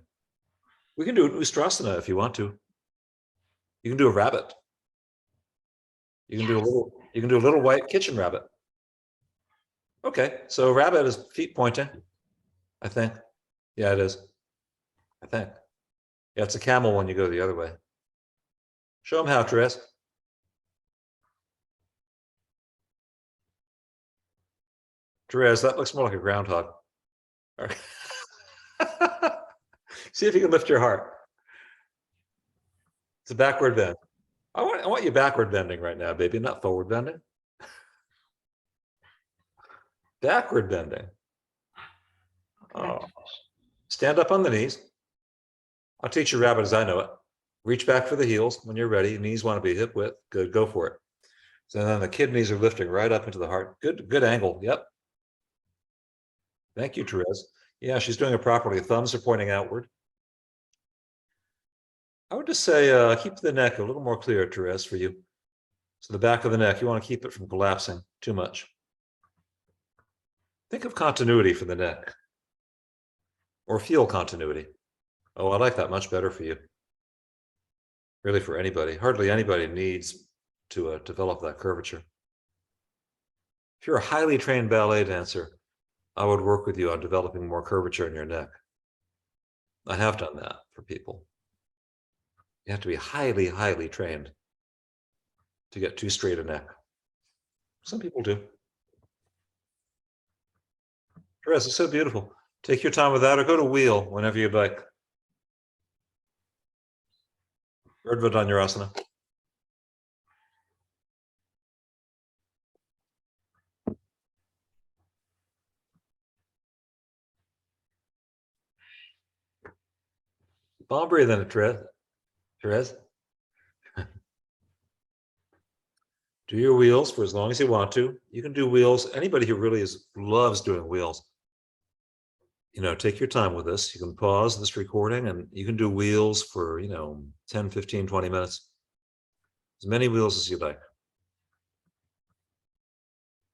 We can do an Ustrasana if you want to. You can do a rabbit. You can do a little white kitchen rabbit. Okay, so rabbit is feet pointing, I think. Yeah, it is. I think. Yeah, it's a camel when you go the other way. Show them how, Tereza. Tereza, that looks more like a groundhog. All right. See if you can lift your heart. It's a backward bend. I want you backward bending right now, baby, not forward bending. Backward bending. Okay. Oh. Stand up on the knees. I'll teach you rabbit as I know it. Reach back for the heels when you're ready. Knees want to be hip width. Good, go for it. So then the kidneys are lifting right up into the heart. Good angle. Yep. Thank you, Tereza. Yeah, she's doing it properly. Thumbs are pointing outward. I would just say keep the neck a little more clear, Tereza, for you. So the back of the neck, you want to keep it from collapsing too much. Think of continuity for the neck. Or feel continuity. Oh, I like that much better for you. Really for anybody. Hardly anybody needs to develop that curvature. If you're a highly trained ballet dancer, I would work with you on developing more curvature in your neck. I have done that for people. You have to be highly, highly trained to get too straight a neck. Some people do. Tereza, it's so beautiful. Take your time with that or go to wheel whenever you'd like. Urdhva Dhanurasana. Palm breathe in it, Tereza. Do your wheels for as long as you want to. You can do wheels. Anybody who really loves doing wheels, you know, take your time with this. You can pause this recording and you can do wheels for, 10, 15, 20 minutes. As many wheels as you like.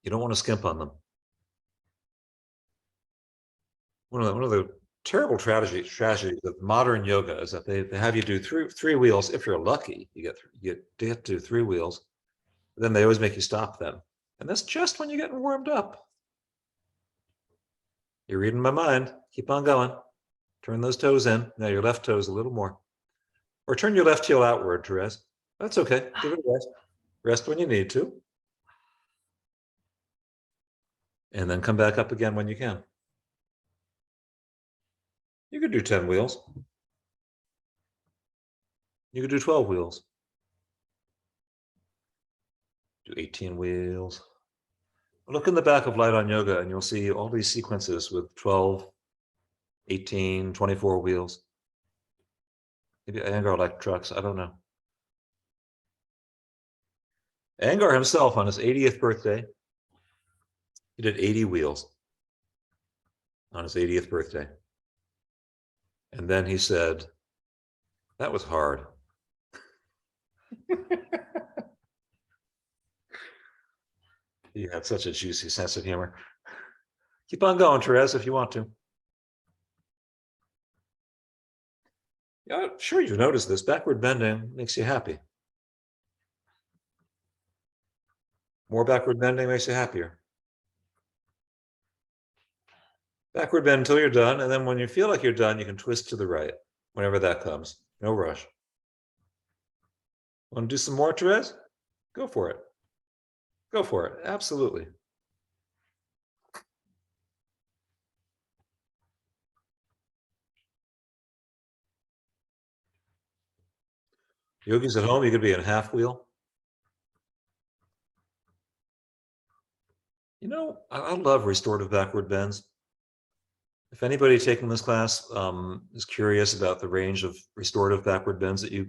You don't want to skimp on them. One of the terrible tragedies of modern yoga is that they have you do three wheels. If you're lucky, you get to do 3 wheels. Then they always make you stop them. And that's just when you're getting warmed up. You're reading my mind. Keep on going. Turn those toes in. Now your left toes a little more. Or turn your left heel outward, Tereza. That's okay. Give it a rest. Rest when you need to. And then come back up again when you can. You could do 10 wheels. You could do 12 wheels. Do 18 wheels. Look in the back of Light on Yoga and you'll see all these sequences with 12, 18, 24 wheels. Maybe Iyengar liked trucks, I don't know. Iyengar himself on his 80th birthday, he did 80 wheels on his 80th birthday. And then he said, That was hard. You had such a juicy sense of humor. Keep on going, Tereza, if you want to. Yeah, sure, you've noticed this. Backward bending makes you happy. More backward bending makes you happier. Backward bend until you're done, and then when you feel like you're done, you can twist to the right, whenever that comes. No rush. Want to do some more, Tereza? Go for it. Go for it. Absolutely. Yogis at home, you could be in half wheel. You know, I love restorative backward bends. If anybody taking this class is curious about the range of restorative backward bends that you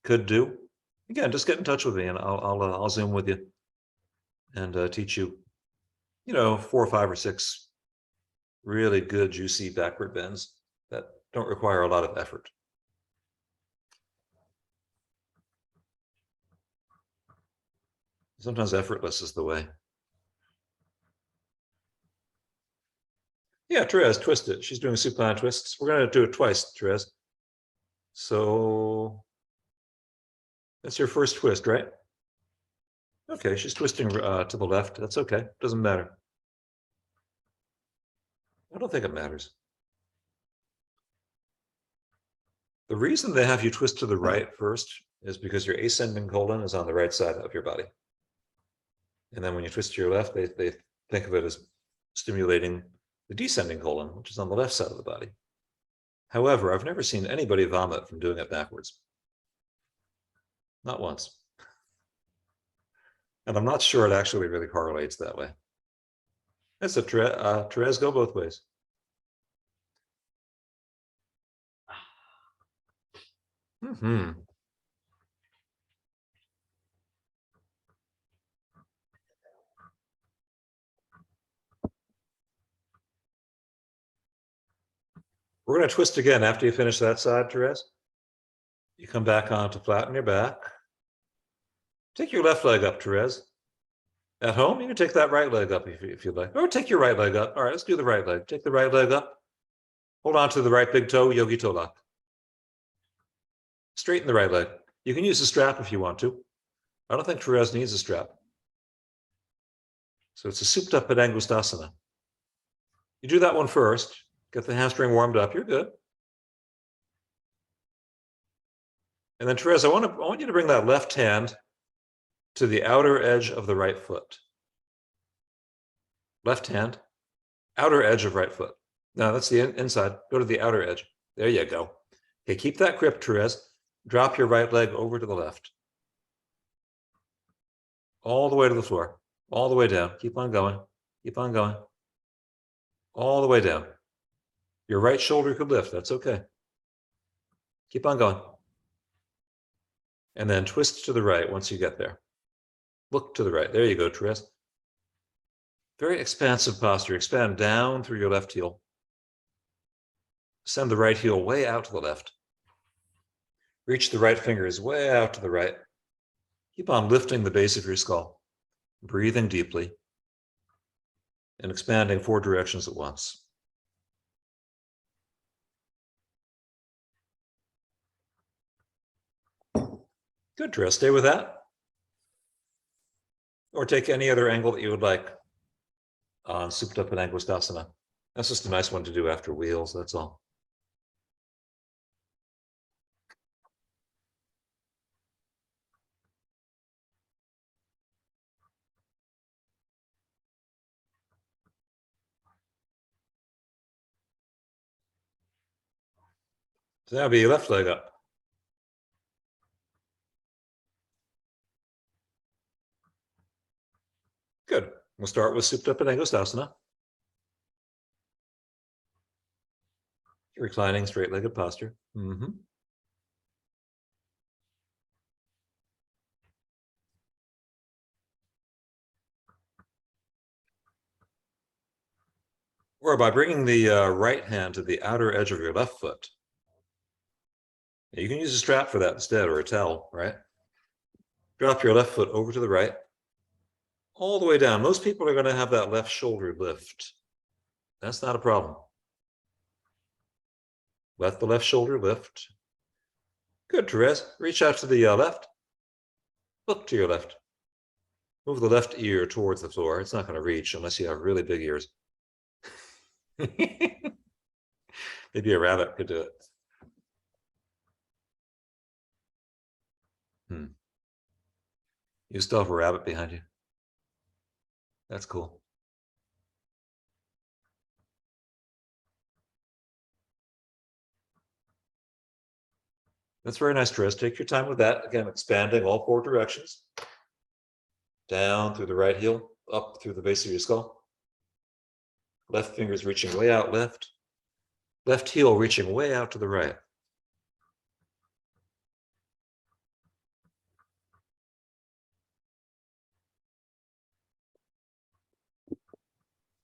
could do, again, just get in touch with me and I'll Zoom with you and teach you, 4 or 5 or 6 really good, juicy backward bends that don't require a lot of effort. Sometimes effortless is the way. Yeah, Terez, twist it. She's doing supine twists. We're going to do it twice, Terez. So that's your first twist, right? Okay, she's twisting to the left. That's okay. Doesn't matter. I don't think it matters. The reason they have you twist to the right first is because your ascending colon is on the right side of your body. And then when you twist to your left, they think of it as stimulating the descending colon, which is on the left side of the body. However, I've never seen anybody vomit from doing it backwards. Not once. And I'm not sure it actually really correlates that way. That's a Terez, go both ways. Mm-hmm. We're going to twist again after you finish that side, Terez. You come back on to flatten your back. Take your left leg up, Terez. At home, you can take that right leg up if you'd like. Or take your right leg up. All right, let's do the right leg. Take the right leg up. Hold on to the right big toe, yogi toe lock. Straighten the right leg. You can use a strap if you want to. I don't think Terez needs a strap. So it's a souped up Padangusthasana. You do that one first. Get the hamstring warmed up. You're good. And then Terez, I want you to bring that left hand to the outer edge of the right foot. Left hand, outer edge of right foot. No, that's the inside. Go to the outer edge. There you go. Okay, keep that grip, Terez. Drop your right leg over to the left. All the way to the floor. All the way down. Keep on going. Keep on going. All the way down. Your right shoulder could lift. That's okay. Keep on going. And then twist to the right once you get there. Look to the right. There you go, Terez. Very expansive posture. Expand down through your left heel. Send the right heel way out to the left. Reach the right fingers way out to the right. Keep on lifting the base of your skull, breathing deeply, and expanding 4 directions at once. Good, Terez. Stay with that. Or take any other angle that you would like on Supta Padangusthasana. That's just a nice one to do after wheels, that's all. So that'll be your left leg up. Good. We'll start with Supta Padangusthasana. Reclining straight-legged posture. Or by bringing the right hand to the outer edge of your left foot, You can use a strap for that instead, or a towel, right? Drop your left foot over to the right, all the way down. Most people are going to have that left shoulder lift. That's not a problem. Let the left shoulder lift. Good, Tereza. Reach out to the left. Look to your left. Move the left ear towards the floor. It's not going to reach unless you have really big ears. Maybe a rabbit could do it. You still have a rabbit behind you. That's cool. That's very nice, Tereza. Take your time with that. Again, expanding all four directions. Down through the right heel, up through the base of your skull. Left finger's reaching way out left. Left heel reaching way out to the right.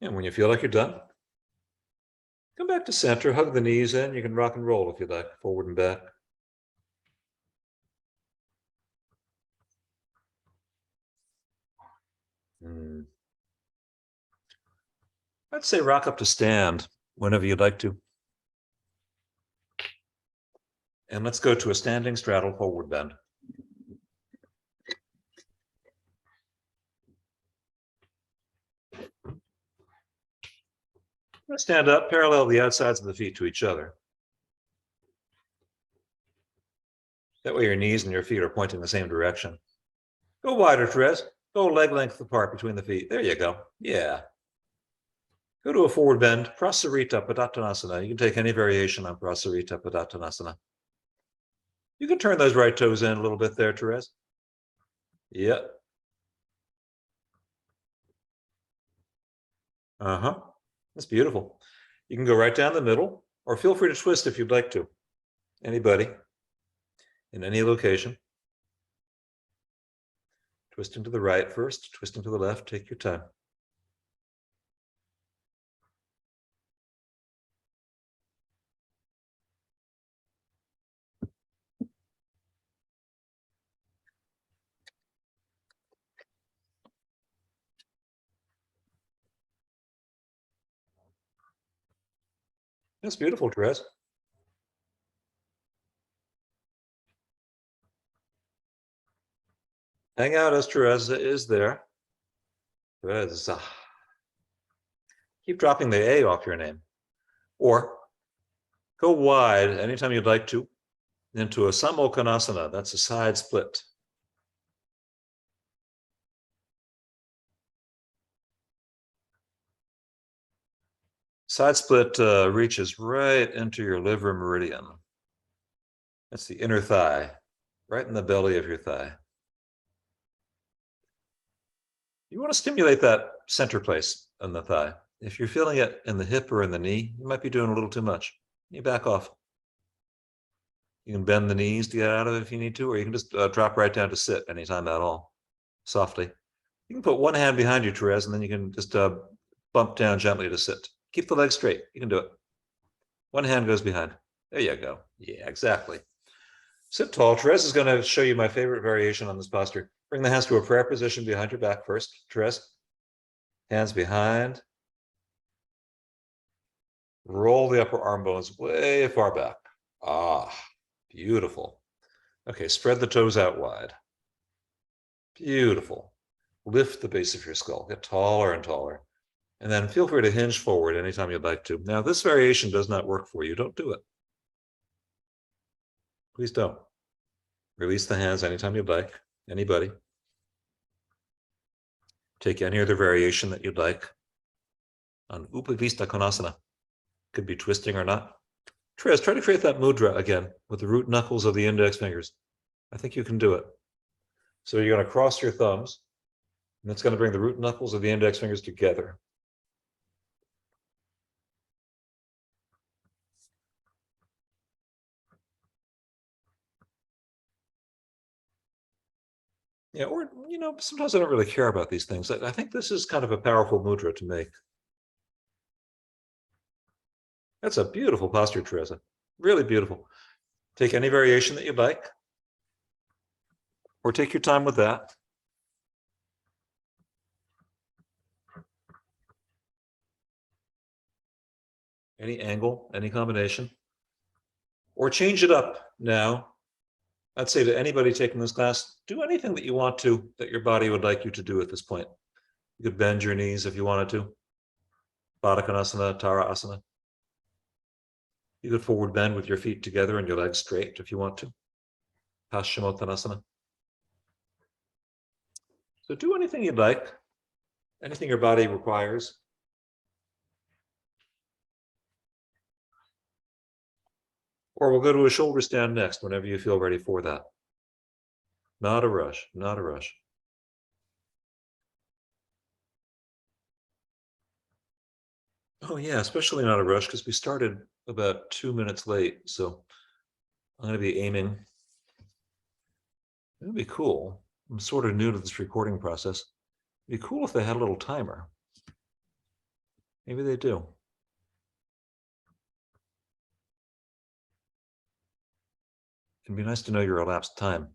And when you feel like you're done, come back to center, hug the knees in. You can rock and roll if you like, forward and back. I'd say rock up to stand whenever you'd like to. And let's go to a standing straddle forward bend. Stand up, parallel the outsides of the feet to each other. That way your knees and your feet are pointing the same direction. Go wider, Tereza. Go leg length apart between the feet. There you go. Yeah. Go to a forward bend, Prasarita Padottanasana. You can take any variation on Prasarita Padottanasana. You can turn those right toes in a little bit there, Tereza. Yep. That's beautiful. You can go right down the middle, or feel free to twist if you'd like to. Anybody, in any location. Twisting to the right first, twisting to the left, take your time. That's beautiful, Tereza. Hang out as Tereza is there. Tereza. Keep dropping the A off your name. Or go wide anytime you'd like to into a Samokhanasana. That's a side split. Side split reaches right into your liver meridian. That's the inner thigh, right in the belly of your thigh. You want to stimulate that center place on the thigh. If you're feeling it in the hip or in the knee, you might be doing a little too much. You back off. You can bend the knees to get out of it if you need to, or you can just drop right down to sit anytime at all, softly. You can put one hand behind you, Tereza, and then you can just bump down gently to sit. Keep the legs straight. You can do it. One hand goes behind. There you go. Yeah, exactly. Sit tall. Tereza is going to show you my favorite variation on this posture. Bring the hands to a prayer position behind your back first. Tereza, hands behind. Roll the upper arm bones way far back. Ah, beautiful. Okay, spread the toes out wide. Beautiful. Lift the base of your skull. Get taller and taller. And then feel free to hinge forward anytime you'd like to. Now, this variation does not work for you. Don't do it. Please don't. Release the hands anytime you'd like. Anybody. Take any other variation that you'd like on Upavista Konasana. Could be twisting or not. Tereza, try to create that mudra again with the root knuckles of the index fingers. I think you can do it. So you're going to cross your thumbs, and it's going to bring the root knuckles of the index fingers together. Yeah, or, sometimes I don't really care about these things. I think this is kind of a powerful mudra to make. That's a beautiful posture, Tereza. Really beautiful. Take any variation that you'd like, or take your time with that. Any angle, any combination, or change it up now. I'd say to anybody taking this class, do anything that you want to, that your body would like you to do at this point. You could bend your knees if you wanted to. Baddha Konasana, Tara Asana. You could forward bend with your feet together and your legs straight if you want to. Paschimottanasana. So do anything you'd like, anything your body requires. Or we'll go to a shoulder stand next whenever you feel ready for that. Not a rush, not a rush. Oh yeah, especially not a rush because we started about 2 minutes late. So I'm going to be aiming. It would be cool. I'm sort of new to this recording process. It'd be cool if they had a little timer. Maybe they do. It'd be nice to know your elapsed time.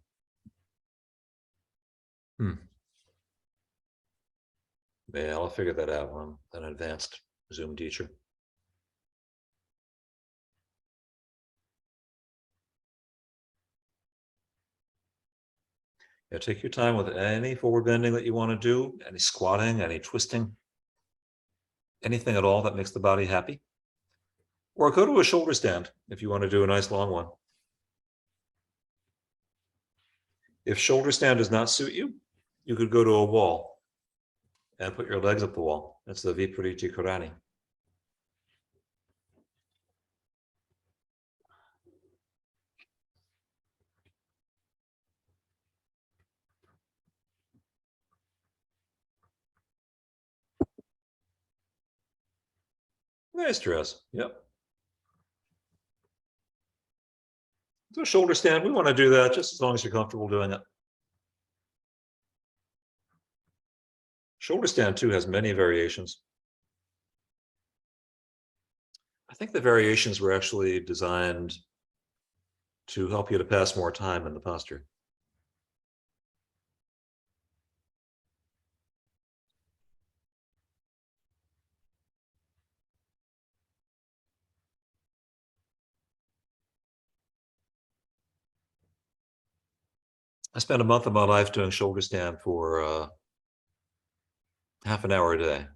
Yeah, I'll figure that out when I'm an advanced Zoom teacher. Yeah, take your time with any forward bending that you want to do, any squatting, any twisting, anything at all that makes the body happy. Or go to a shoulder stand if you want to do a nice long one. If shoulder stand does not suit you, you could go to a wall and put your legs up the wall. That's the Vipariti Karani. Nice, Tereza. Yep. So shoulder stand, we want to do that just as long as you're comfortable doing it. Shoulder stand too has many variations. I think the variations were actually designed to help you to pass more time in the posture. I spent a month of my life doing shoulder stand for half an hour a day.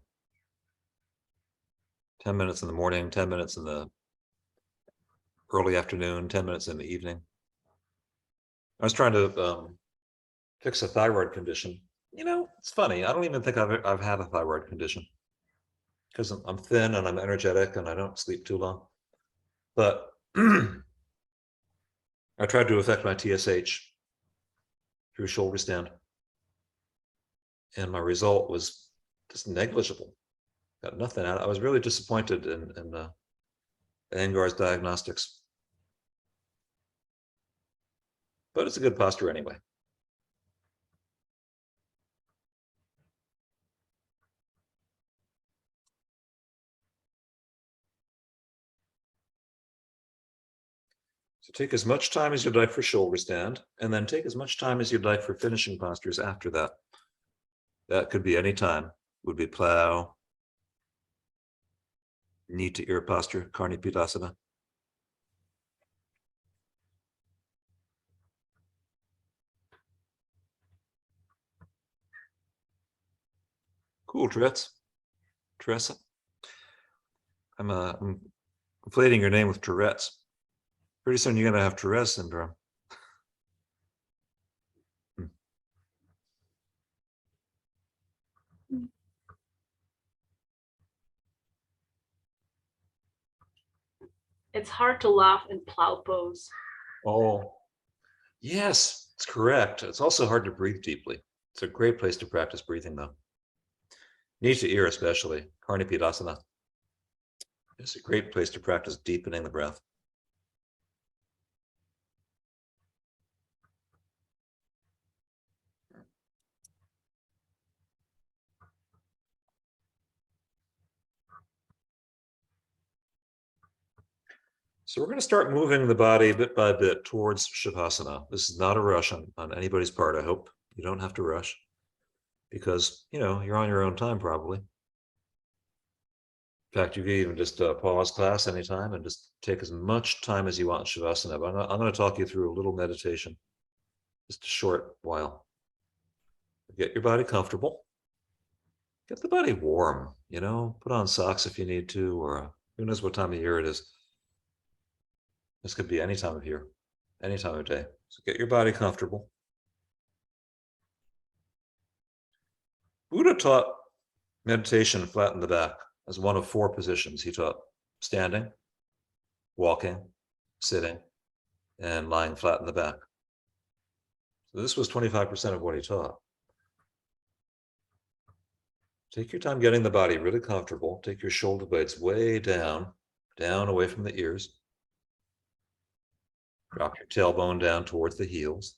10 minutes in the morning, 10 minutes in the early afternoon, 10 minutes in the evening. I was trying to fix a thyroid condition. You know, it's funny. I don't even think I've had a thyroid condition because I'm thin and I'm energetic and I don't sleep too long. But I tried to affect my TSH through shoulder stand. And my result was just negligible. Got nothing out. I was really disappointed in Angar's diagnostics. But it's a good posture anyway. So take as much time as you'd like for shoulder stand, and then take as much time as you'd like for finishing postures after that. That could be any time. Would be plow, knee to ear posture, Karnipitasana. Cool, Tereza. I'm conflating your name with Tourette's. Pretty soon you're going to have Tourette's syndrome. It's hard to laugh in plow pose. Oh, yes, it's correct. It's also hard to breathe deeply. It's a great place to practice breathing, though. Knee to ear, especially. Karnipitasana. It's a great place to practice deepening the breath. So we're going to start moving the body bit by bit towards Shavasana. This is not a rush on anybody's part. I hope you don't have to rush because, you're on your own time probably. In fact, you can even just pause class anytime and just take as much time as you want in Shavasana. But I'm going to talk you through a little meditation, just a short while. Get your body comfortable. Get the body warm, put on socks if you need to, or who knows what time of year it is. This could be any time of year, any time of day. So get your body comfortable. Buddha taught meditation flat in the back as one of 4 positions. He taught standing, walking, sitting, and lying flat in the back. So this was 25% of what he taught. Take your time getting the body really comfortable. Take your shoulder blades way down away from the ears. Drop your tailbone down towards the heels.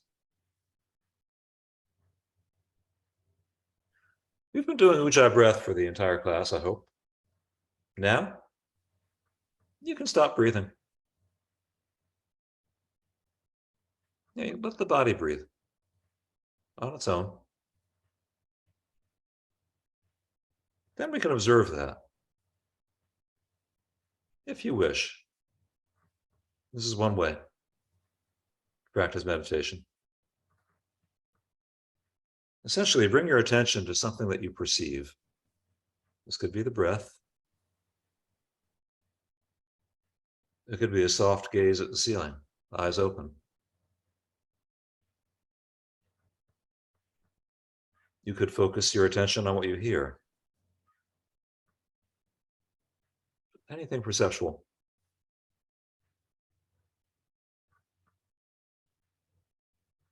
We've been doing Ujjayi breath for the entire class, I hope. Now, you can stop breathing. You let the body breathe on its own. Then we can observe that, if you wish. This is one way to practice meditation. Essentially, bring your attention to something that you perceive. This could be the breath. It could be a soft gaze at the ceiling, eyes open. You could focus your attention on what you hear. Anything perceptual.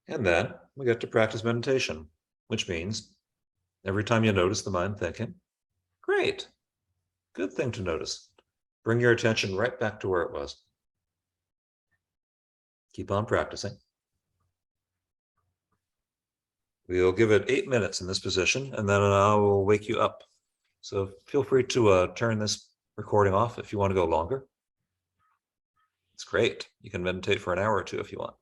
And then we get to practice meditation, which means every time you notice the mind thinking, great, good thing to notice. Bring your attention right back to where it was. Keep on practicing. We'll give it 8 minutes in this position, and then I will wake you up. So feel free to turn this recording off if you want to go longer. It's great. You can meditate for an hour or 2 if you want.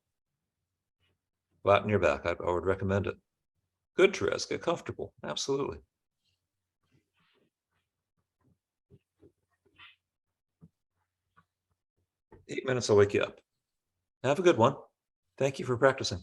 Flatten your back. I would recommend it. Good, Tereza. Get comfortable. Absolutely. Eight minutes, I'll wake you up. Have a good one. Thank you for practicing.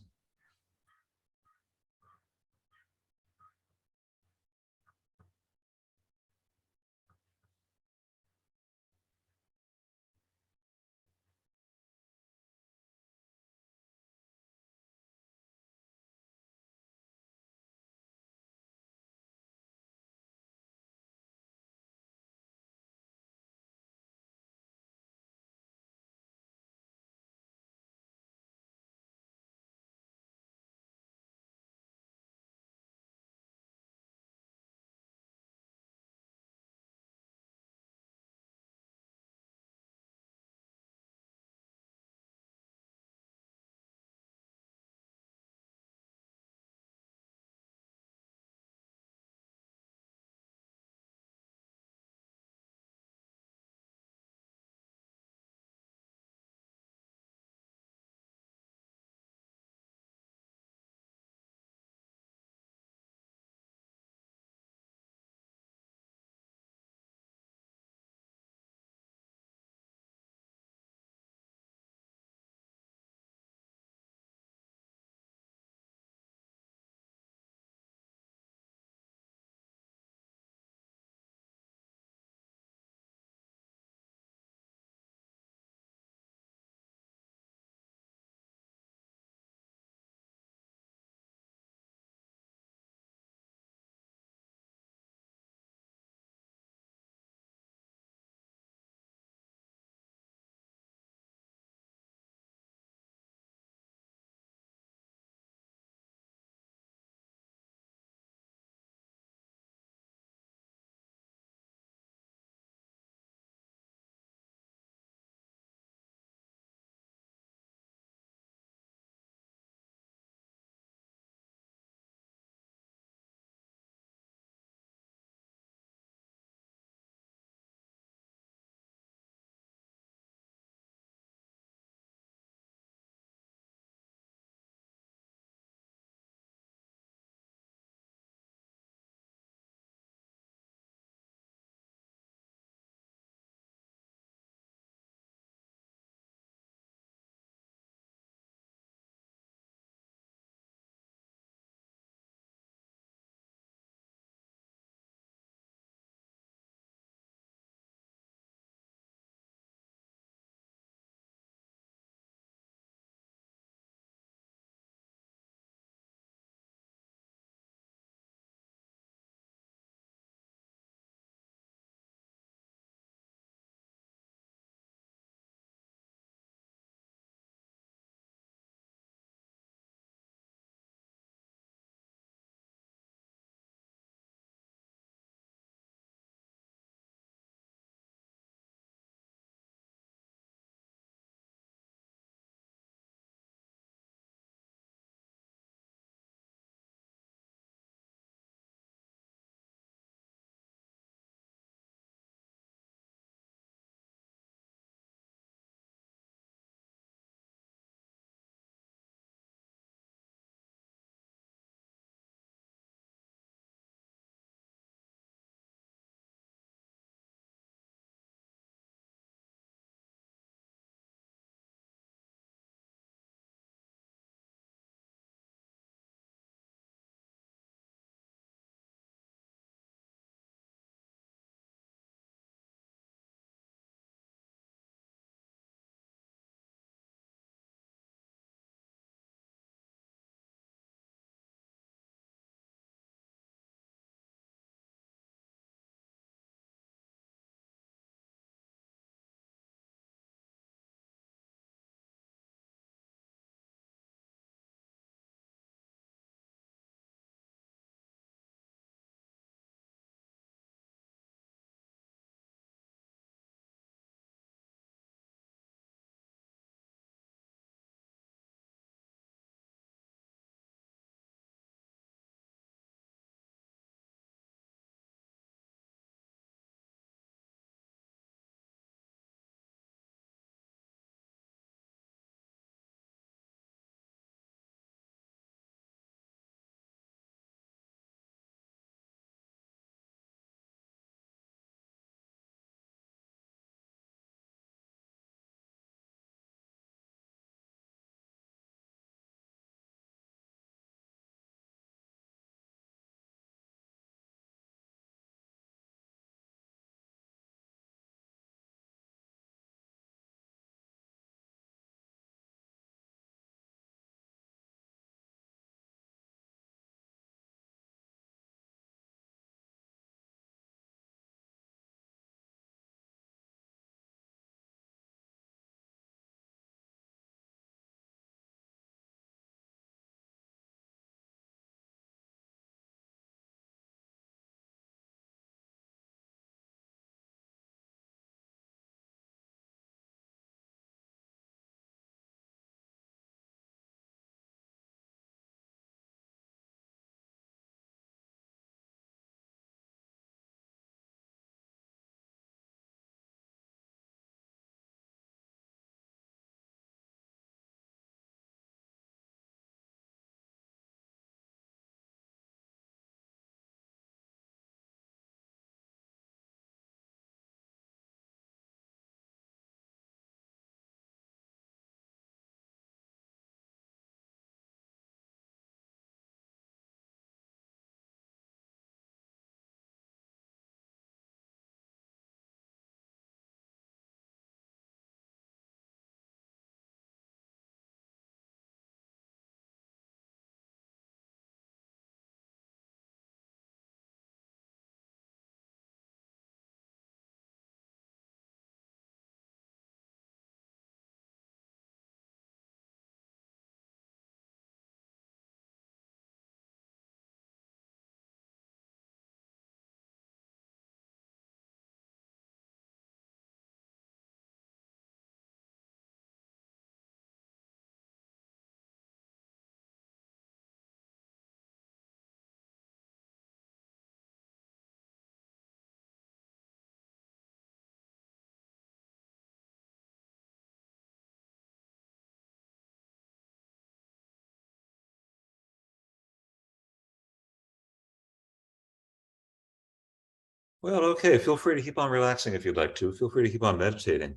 Well, okay, feel free to keep on relaxing if you'd like to. Feel free to keep on meditating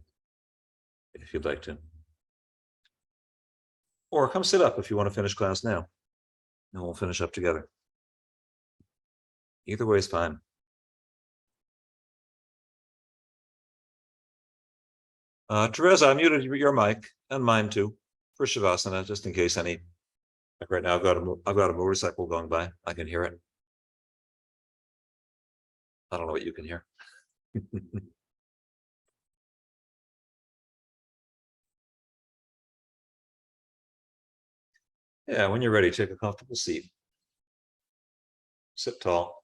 if you'd like to. Or come sit up if you want to finish class now, and we'll finish up together. Either way is fine. Tereza, I muted your mic and mine too for Shavasana, just in case any. Like right now, I've got a motorcycle going by. I can hear it. I don't know what you can hear. Yeah, when you're ready, take a comfortable seat. Sit tall.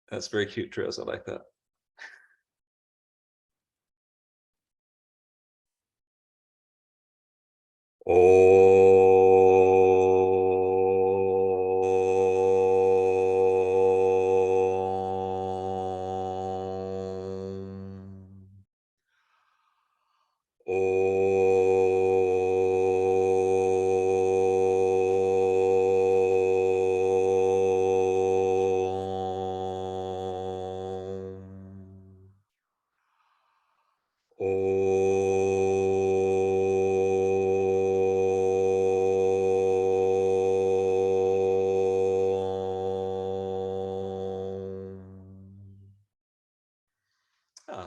That's very cute, Tereza. I like that.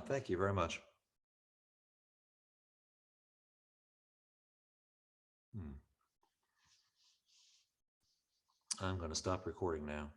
Thank you very much. I'm going to stop recording now.